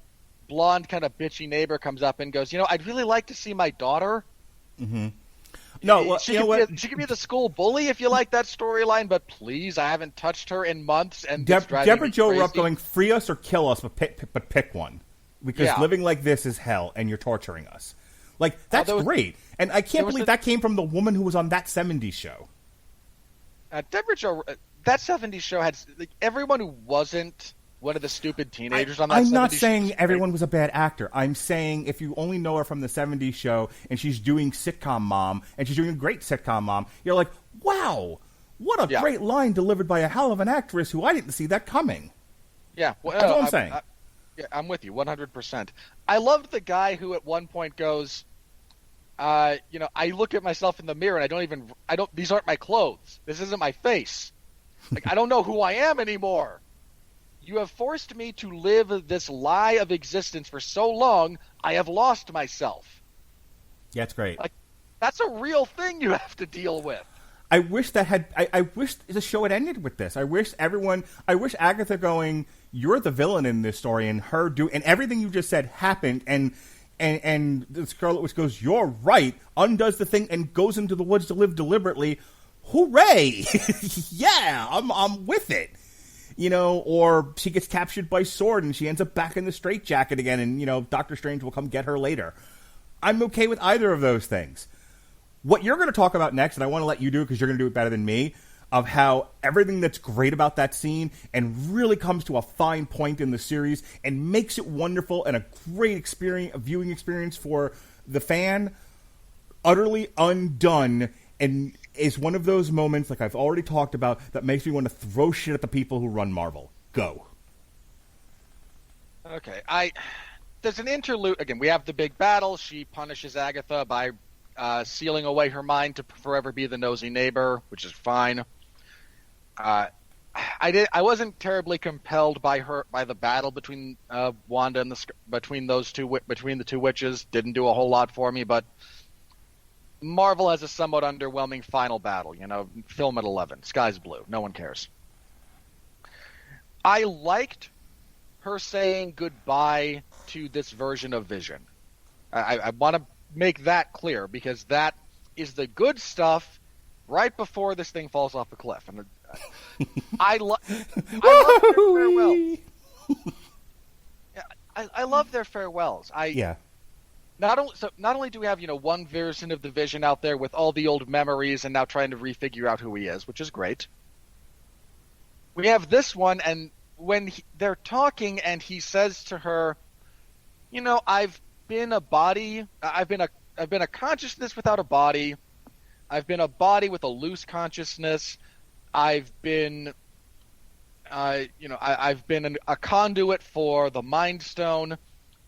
blonde kind of bitchy neighbor comes up and goes, I'd really like to see my daughter. Mm-hmm. No, well, she could be the school bully if you like that storyline, but please, I haven't touched her in months. And Deborah Jo Rupp going, free us or kill us, but pick one. Because living like this is hell, and you're torturing us. Like, that's great. And I can't believe that came from the woman who was on that 70s show. Deborah Jo... That 70s show had everyone who wasn't one of the stupid teenagers on that. I'm not 70s saying show. everyone was a bad actor. I'm saying if you only know her from the 70s show and she's doing sitcom mom, and she's doing a great sitcom mom, you're like, wow, what a great line delivered by a hell of an actress who I didn't see that coming. Yeah, well, that's what I'm saying. I'm with you 100%. I loved the guy who at one point goes, I look at myself in the mirror and these aren't my clothes. This isn't my face. Like, I don't know who I am anymore. You have forced me to live this lie of existence for so long, I have lost myself. Yeah, it's great. Like, that's a real thing you have to deal with. I wish I wish the show had ended with this. I wish Agatha going, you're the villain in this story, and and everything you just said happened, and the Scarlet Witch goes, you're right, undoes the thing, and goes into the woods to live deliberately. Hooray! Yeah, I'm with it. Or she gets captured by Sword, and she ends up back in the straitjacket again, and, Doctor Strange will come get her later. I'm okay with either of those things. What you're going to talk about next, and I want to let you do it because you're going to do it better than me, of how everything that's great about that scene and really comes to a fine point in the series and makes it wonderful and a great viewing experience for the fan, utterly undone, and is one of those moments, like I've already talked about, that makes me want to throw shit at the people who run Marvel. Go. Okay, there's an interlude. Again, we have the big battle. She punishes Agatha by sealing away her mind to forever be the nosy neighbor, which is fine. I wasn't terribly compelled by the battle between Wanda and between the two witches. Didn't do a whole lot for me, but Marvel has a somewhat underwhelming final battle. Film at 11, sky's blue, no one cares. I liked her saying goodbye to this version of Vision. I want to make that clear, because that is the good stuff right before this thing falls off a cliff. And I love their farewells. I love their farewells. Not only do we have one version of the Vision out there with all the old memories and now trying to refigure out who he is, which is great. We have this one, and when they're talking, and he says to her, I've been a body. I've been a consciousness without a body. I've been a body with a loose consciousness. I've been, I've been a conduit for the Mind Stone.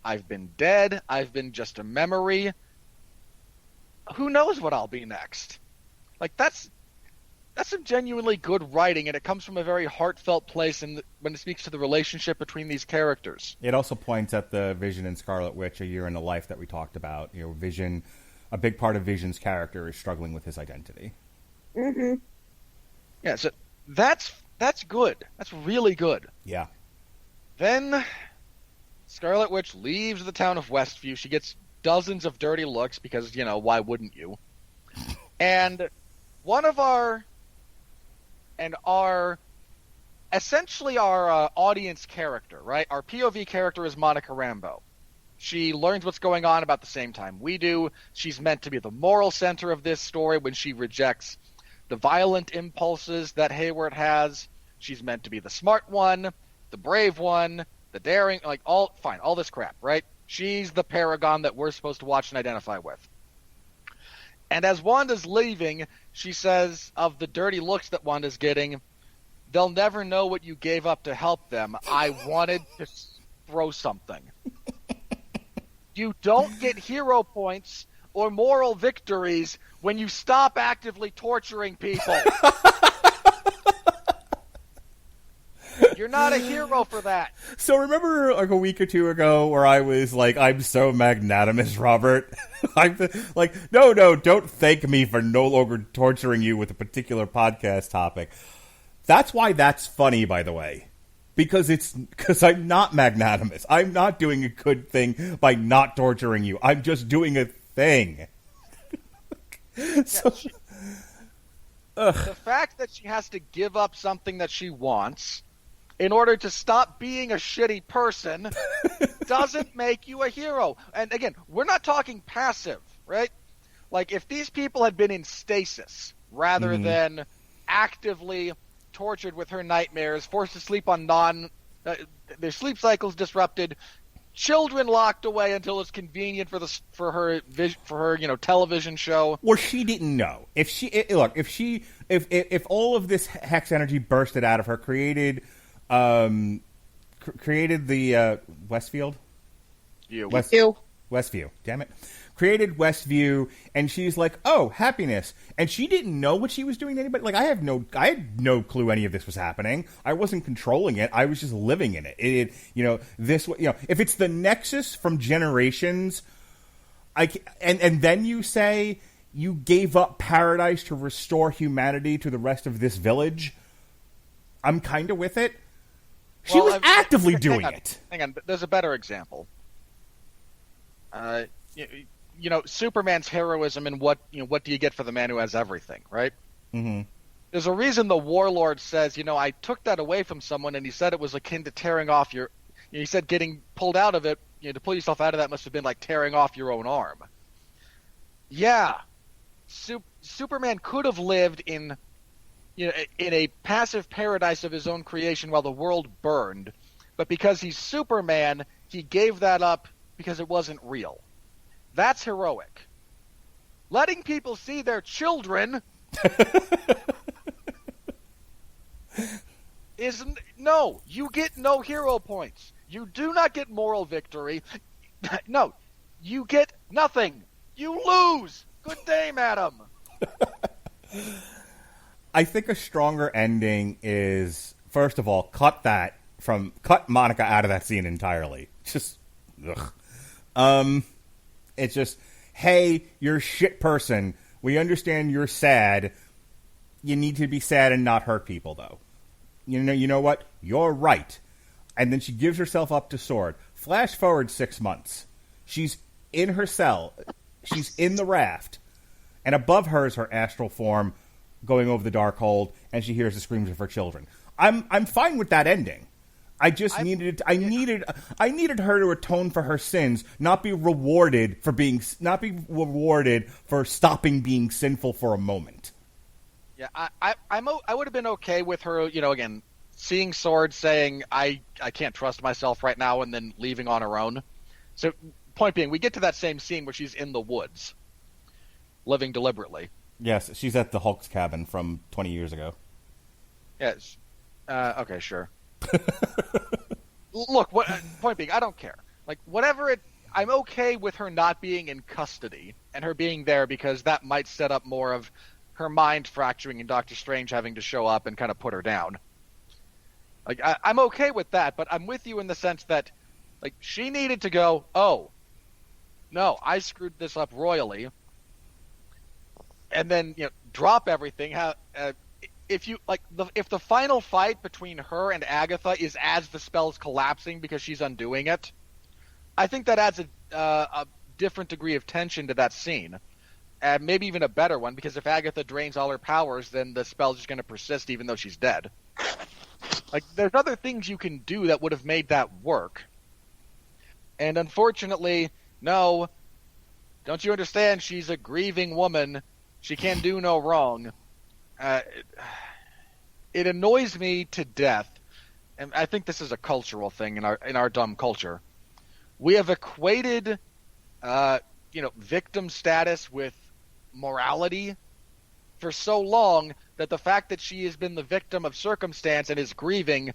I've been dead. I've been just a memory. Who knows what I'll be next? Like, that's some genuinely good writing, and it comes from a very heartfelt place when it speaks to the relationship between these characters. It also points at the Vision and Scarlet Witch, a year in the life that we talked about. Vision, a big part of Vision's character is struggling with his identity. Mm-hmm. Yeah, so that's good. That's really good. Yeah. Then Scarlet Witch leaves the town of Westview. She gets dozens of dirty looks because, why wouldn't you? And one of our essentially our audience character, right? Our POV character is Monica Rambeau. She learns what's going on about the same time we do. She's meant to be the moral center of this story when she rejects the violent impulses that Hayward has. She's meant to be the smart one, the brave one, the daring, all this crap, right? She's the paragon that we're supposed to watch and identify with. And as Wanda's leaving, she says of the dirty looks that Wanda's getting, they'll never know what you gave up to help them. I wanted to throw something. You don't get hero points or moral victories when you stop actively torturing people. You're not a hero for that. So remember a week or two ago where I was like, I'm so magnanimous, Robert? I'm like, no, don't thank me for no longer torturing you with a particular podcast topic. That's why that's funny, by the way. Because I'm not magnanimous. I'm not doing a good thing by not torturing you. I'm just doing a thing. So, the fact that she has to give up something that she wants in order to stop being a shitty person doesn't make you a hero. And again, we're not talking passive, right? Like, if these people had been in stasis rather than actively tortured with her nightmares, forced to sleep on their sleep cycles disrupted, children locked away until it's convenient for her television show. Or she didn't know. If all of this hex energy bursted out of her, created the Westfield, Westview. Damn it. Created Westview, and she's like, "Oh, happiness," and she didn't know what she was doing to anybody. Like, I had no clue any of this was happening. I wasn't controlling it. I was just living in it. If it's the nexus from generations, and then you say you gave up paradise to restore humanity to the rest of this village, I'm kind of with it. She was actively doing it. Hang on, there's a better example. Superman's heroism and what do you get for the man who has everything, right? Mm-hmm. There's a reason the warlord says, I took that away from someone, and he said it was akin to tearing off your. He said getting pulled out of it, to pull yourself out of that must have been like tearing off your own arm. Yeah, Superman could have lived in a passive paradise of his own creation while the world burned, but because he's Superman, he gave that up because it wasn't real. That's heroic. Letting people see their children no, you get no hero points. You do not get moral victory. No, you get nothing. You lose. Good day, madam. I think a stronger ending is, first of all, cut Monica out of that scene entirely. Just, ugh. It's just, hey, you're a shit person. We understand you're sad. You need to be sad and not hurt people, though. You know what? You're right. And then she gives herself up to Sword. Flash forward 6 months. She's in her cell. She's in the raft. And above her is her astral form going over the dark hold, and she hears the screams of her children. I'm fine with that ending. I needed her to atone for her sins, not be rewarded for stopping being sinful for a moment. Yeah, I would have been okay with her, again, seeing Sword saying I can't trust myself right now, and then leaving on her own. So, point being, we get to that same scene where she's in the woods, living deliberately. Yes, she's at the Hulk's cabin from 20 years ago. Yes. Okay, sure. Look, point being, I don't care. Like, I'm okay with her not being in custody and her being there because that might set up more of her mind fracturing and Doctor Strange having to show up and kind of put her down. Like, I'm okay with that, but I'm with you in the sense that, like, she needed to go, oh, no, I screwed this up royally, and then, drop everything. If the final fight between her and Agatha is as the spell's collapsing because she's undoing it, I think that adds a different degree of tension to that scene. And maybe even a better one, because if Agatha drains all her powers, then the spell's just going to persist even though she's dead. Like, there's other things you can do that would have made that work. And unfortunately, no. Don't you understand? She's a grieving woman. She can do no wrong. It annoys me to death, and I think this is a cultural thing in our dumb culture. We have equated, victim status with morality for so long that the fact that she has been the victim of circumstance and is grieving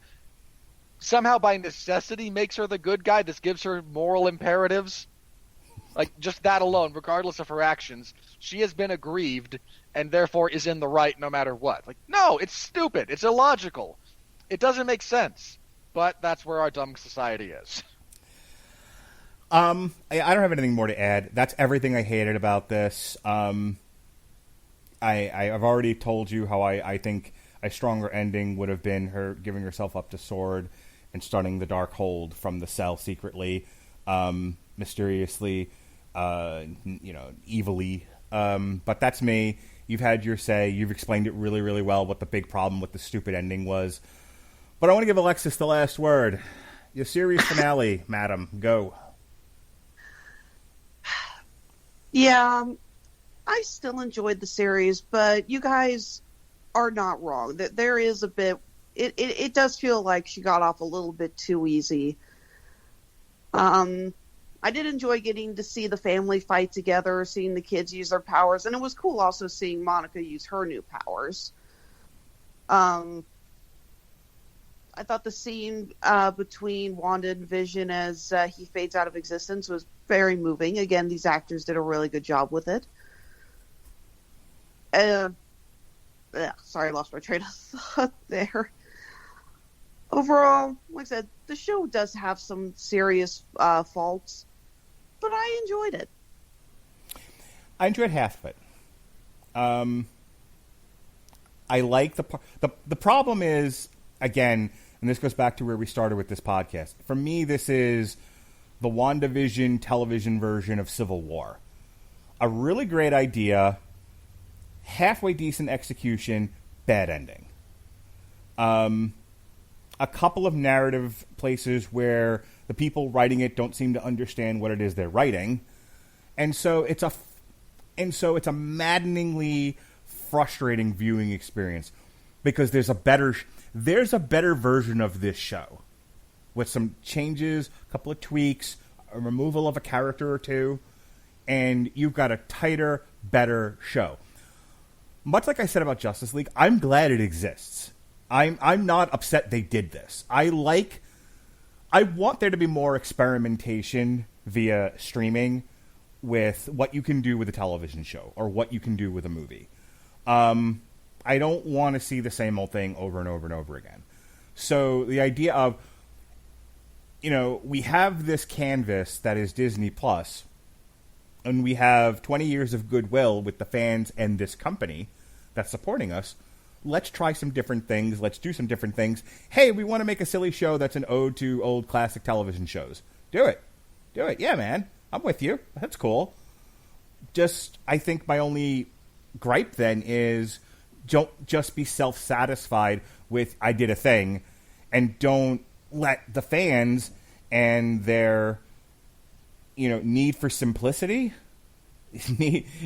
somehow by necessity makes her the good guy. This gives her moral imperatives. Like, just that alone, regardless of her actions, she has been aggrieved and therefore is in the right no matter what. Like, no, it's stupid. It's illogical. It doesn't make sense. But that's where our dumb society is. I don't have anything more to add. That's everything I hated about this. I've already told you how I think a stronger ending would have been her giving herself up to Sword and starting the Dark Hold from the cell secretly, mysteriously, evilly. But that's me. You've had your say. You've explained it really, really well what the big problem with the stupid ending was. But I want to give Alexis the last word. Your series finale, madam. Go. Yeah, I still enjoyed the series, but you guys are not wrong. That there is a bit it does feel like she got off a little bit too easy. I did enjoy getting to see the family fight together, seeing the kids use their powers, and it was cool also seeing Monica use her new powers. I thought the scene between Wanda and Vision as he fades out of existence was very moving. Again, these actors did a really good job with it. Sorry, I lost my train of thought there. Overall, like I said, the show does have some serious faults, but I enjoyed it. I enjoyed half of it. I like the problem is, again, and this goes back to where we started with this podcast. For me, this is the WandaVision television version of Civil War. A really great idea, halfway decent execution, bad ending. A couple of narrative places where the people writing it don't seem to understand what it is they're writing, and so it's a maddeningly frustrating viewing experience because there's a better version of this show with some changes, a couple of tweaks, a removal of a character or two, and you've got a tighter, better show. Much like I said about Justice League, I'm glad it exists. I'm not upset they did this. I want there to be more experimentation via streaming with what you can do with a television show or what you can do with a movie. I don't want to see the same old thing over and over and over again. So the idea of, we have this canvas that is Disney Plus, and we have 20 years of goodwill with the fans and this company that's supporting us. Let's try some different things. Let's do some different things. Hey, we want to make a silly show that's an ode to old classic television shows. Do it. Yeah, man. I'm with you. That's cool. I think my only gripe then is don't just be self-satisfied with I did a thing, and don't let the fans and their need for simplicity,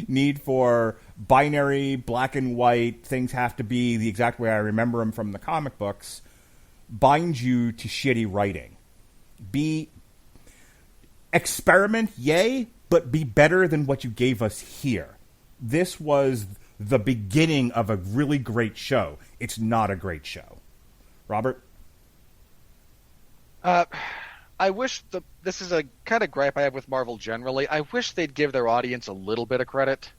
need for binary black and white, things have to be the exact way I remember them from the comic books, bind you to shitty writing. Experiment, yay, but be better than what you gave us here. This was the beginning of a really great show. It's not a great show. Robert? I wish this is a kind of gripe I have with Marvel generally. I wish they'd give their audience a little bit of credit.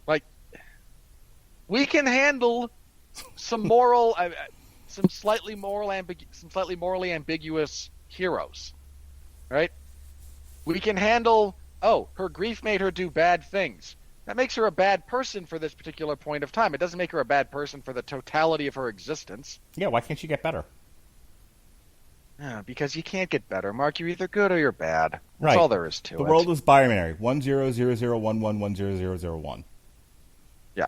Like, we can handle some slightly morally ambiguous heroes, right? We can handle, her grief made her do bad things. That makes her a bad person for this particular point of time. It doesn't make her a bad person for the totality of her existence. Yeah, why can't she get better? Because you can't get better, Mark. You're either good or you're bad. That's right. all there is to it. The world is binary. 100011100001. Yeah.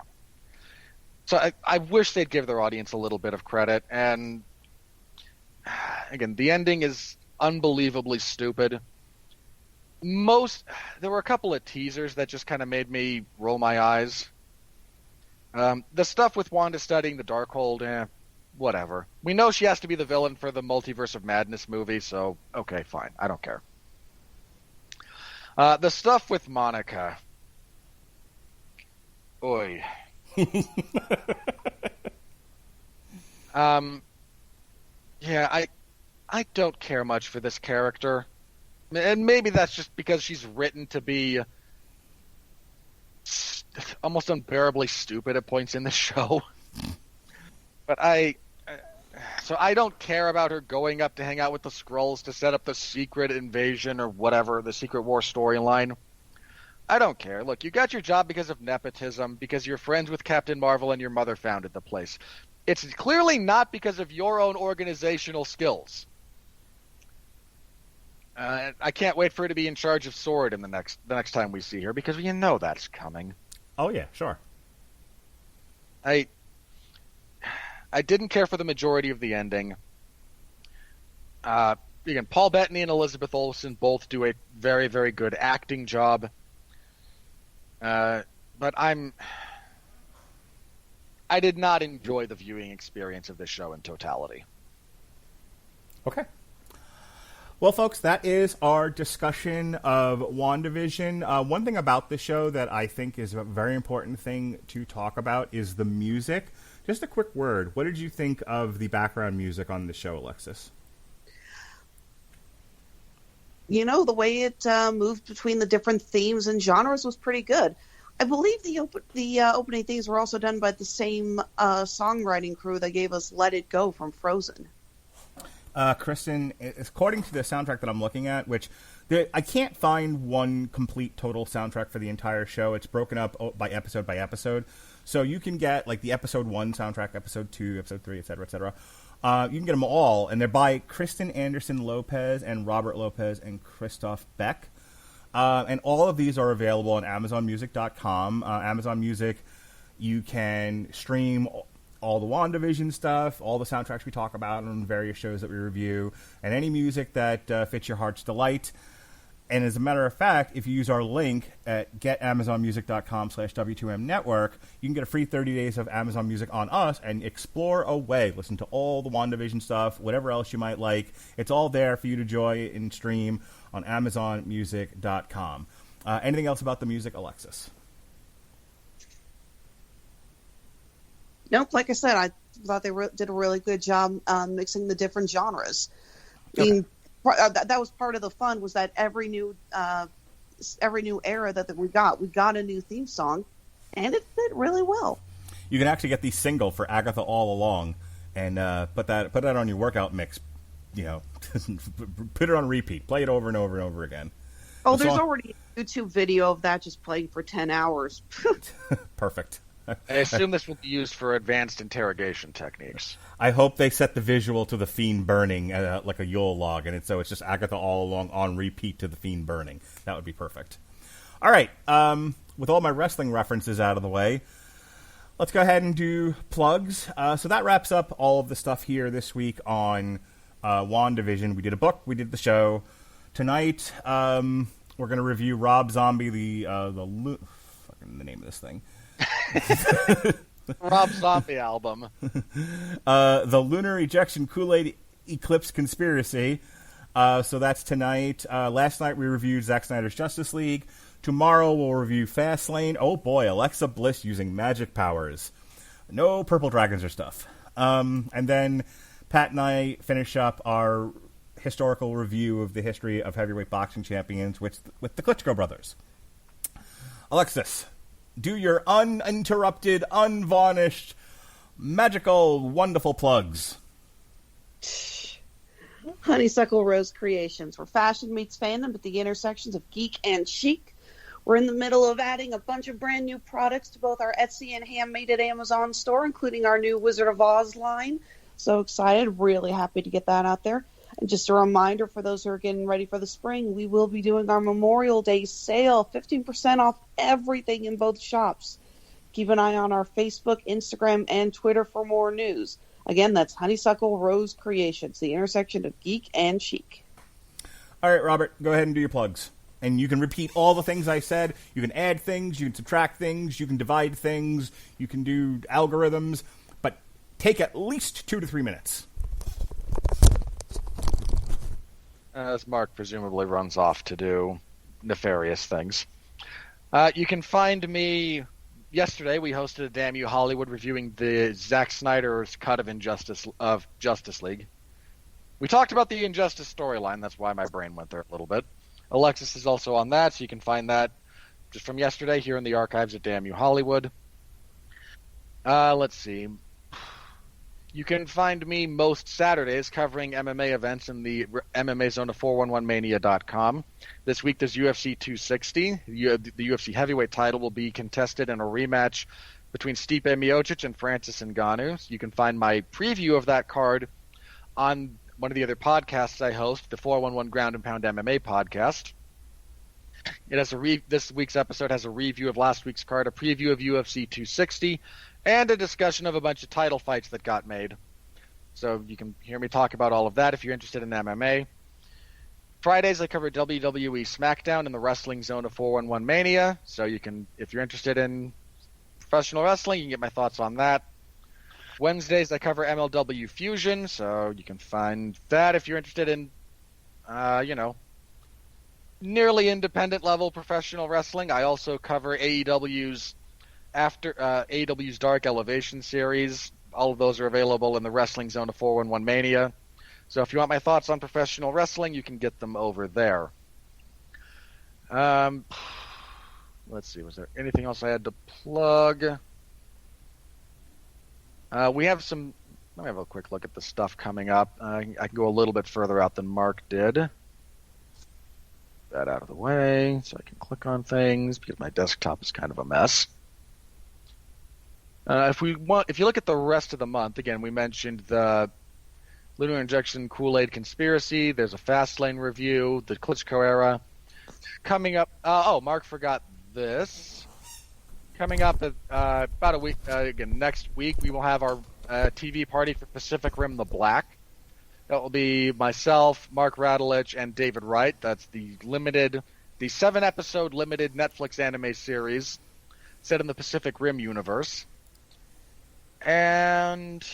So I wish they'd give their audience a little bit of credit. And again, the ending is unbelievably stupid. There were a couple of teasers that just kind of made me roll my eyes. The stuff with Wanda studying the Darkhold, whatever. We know she has to be the villain for the Multiverse of Madness movie, so okay, fine. I don't care. The stuff with Monica. Oy. Yeah, I don't care much for this character. And maybe that's just because she's written to be almost unbearably stupid at points in the show. But so I don't care about her going up to hang out with the Skrulls to set up the secret invasion or whatever, the Secret War storyline. I don't care. Look, you got your job because of nepotism, because you're friends with Captain Marvel and your mother founded the place. It's clearly not because of your own organizational skills. I can't wait for her to be in charge of S.W.O.R.D. in the next time we see her, because you know that's coming. Oh yeah, sure. I didn't care for the majority of the ending. Again, Paul Bettany and Elizabeth Olsen both do a very, very good acting job. But I did not enjoy the viewing experience of this show in totality. Okay. Well, folks, that is our discussion of WandaVision. One thing about the show that I think is a very important thing to talk about is the music. Just a quick word. What did you think of the background music on the show, Alexis? You know, the way it moved between the different themes and genres was pretty good. I believe the opening themes were also done by the same songwriting crew that gave us Let It Go from Frozen. Kristen, according to the soundtrack that I'm looking at, which I can't find one complete total soundtrack for the entire show. It's broken up by episode. So you can get like the episode 1 soundtrack, episode 2, episode 3, etc., etc. You can get them all, and they're by Kristen Anderson Lopez and Robert Lopez and Christoph Beck. And all of these are available on AmazonMusic.com. Amazon Music, you can stream all the WandaVision stuff, all the soundtracks we talk about on various shows that we review, and any music that fits your heart's delight. And as a matter of fact, if you use our link at getamazonmusic.com/W2M network, you can get a free 30 days of Amazon Music on us and explore away. Listen to all the WandaVision stuff, whatever else you might like. It's all there for you to enjoy and stream on AmazonMusic.com. Anything else about the music, Alexis? Nope, like I said, I thought they did a really good job mixing the different genres. I mean, that was part of the fun, was that every new era that we got a new theme song, and it fit really well. You can actually get the single for Agatha All Along and put that on your workout mix. You know, put it on repeat, play it over and over and over again. Oh, there's already a YouTube video of that just playing for 10 hours. Perfect. I assume this will be used for advanced interrogation techniques. I hope they set the visual to the fiend burning like a Yule log, and so it's just Agatha All Along on repeat to the fiend burning. That would be perfect. All right, with all my wrestling references out of the way, let's go ahead and do plugs. So that wraps up all of the stuff here this week on WandaVision. We did a book, we did the show. Tonight, we're going to review Rob Zombie, the name of this thing. Rob Zombie album. The Lunar Ejection Kool-Aid Eclipse Conspiracy. So that's tonight. Last night we reviewed Zack Snyder's Justice League. Tomorrow we'll review Fastlane. Oh boy, Alexa Bliss using magic powers. No purple dragons or stuff. And then Pat and I finish up our historical review of the history of heavyweight boxing champions with the Klitschko brothers. Alexis, do your uninterrupted, unvarnished, magical, wonderful plugs. Honeysuckle Rose Creations, where fashion meets fandom at the intersections of geek and chic. We're in the middle of adding a bunch of brand new products to both our Etsy and Handmade at Amazon store, including our new Wizard of Oz line. So excited, really happy to get that out there. And just a reminder for those who are getting ready for the spring, we will be doing our Memorial Day sale, 15% off everything in both shops. Keep an eye on our Facebook, Instagram, and Twitter for more news. Again, that's Honeysuckle Rose Creations, the intersection of geek and chic. All right, Robert, go ahead and do your plugs. And you can repeat all the things I said. You can add things, you can subtract things, you can divide things, you can do algorithms, but take at least 2 to 3 minutes. As Mark presumably runs off to do nefarious things. You can find me... Yesterday, we hosted a Damn You Hollywood reviewing the Zack Snyder's cut of Justice League. We talked about the Injustice storyline. That's why my brain went there a little bit. Alexis is also on that, so you can find that just from yesterday here in the archives at Damn You Hollywood. Let's see. You can find me most Saturdays covering MMA events in the MMA zone of 411mania.com. This week there's UFC 260. The UFC heavyweight title will be contested in a rematch between Stipe Miocic and Francis Ngannou. You can find my preview of that card on one of the other podcasts I host, the 411 Ground and Pound MMA podcast. It has this week's episode has a review of last week's card, a preview of UFC 260, and a discussion of a bunch of title fights that got made. So you can hear me talk about all of that if you're interested in MMA. Fridays I cover WWE SmackDown in the wrestling zone of 411 Mania. So you can, if you're interested in professional wrestling, you can get my thoughts on that. Wednesdays, I cover MLW Fusion, so you can find that if you're interested in, nearly independent level professional wrestling. I also cover AEW's Dark Elevation series. All of those are available in the Wrestling Zone of 411 Mania. So if you want my thoughts on professional wrestling, you can get them over there. Let's see, was there anything else I had to plug? Let me have a quick look at the stuff coming up. I can go a little bit further out than Mark did. That out of the way, so I can click on things, because my desktop is kind of a mess. If you look at the rest of the month, again, we mentioned the Lunar Injection Kool-Aid Conspiracy. There's a Fastlane review, the Klitschko era. Coming up, Mark forgot this. Coming up about a week, again, next week, we will have our TV party for Pacific Rim The Black. That will be myself, Mark Radulich, and David Wright. That's the 7-episode limited Netflix anime series set in the Pacific Rim universe. And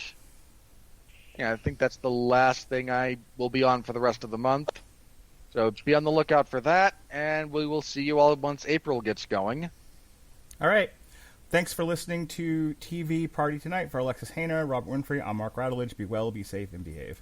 yeah, I think that's the last thing I will be on for the rest of the month. So be on the lookout for that, and we will see you all once April gets going. All right. Thanks for listening to TV Party Tonight. For Alexis Hejna, Robert Winfree, I'm Mark Radulich. Be well, be safe, and behave.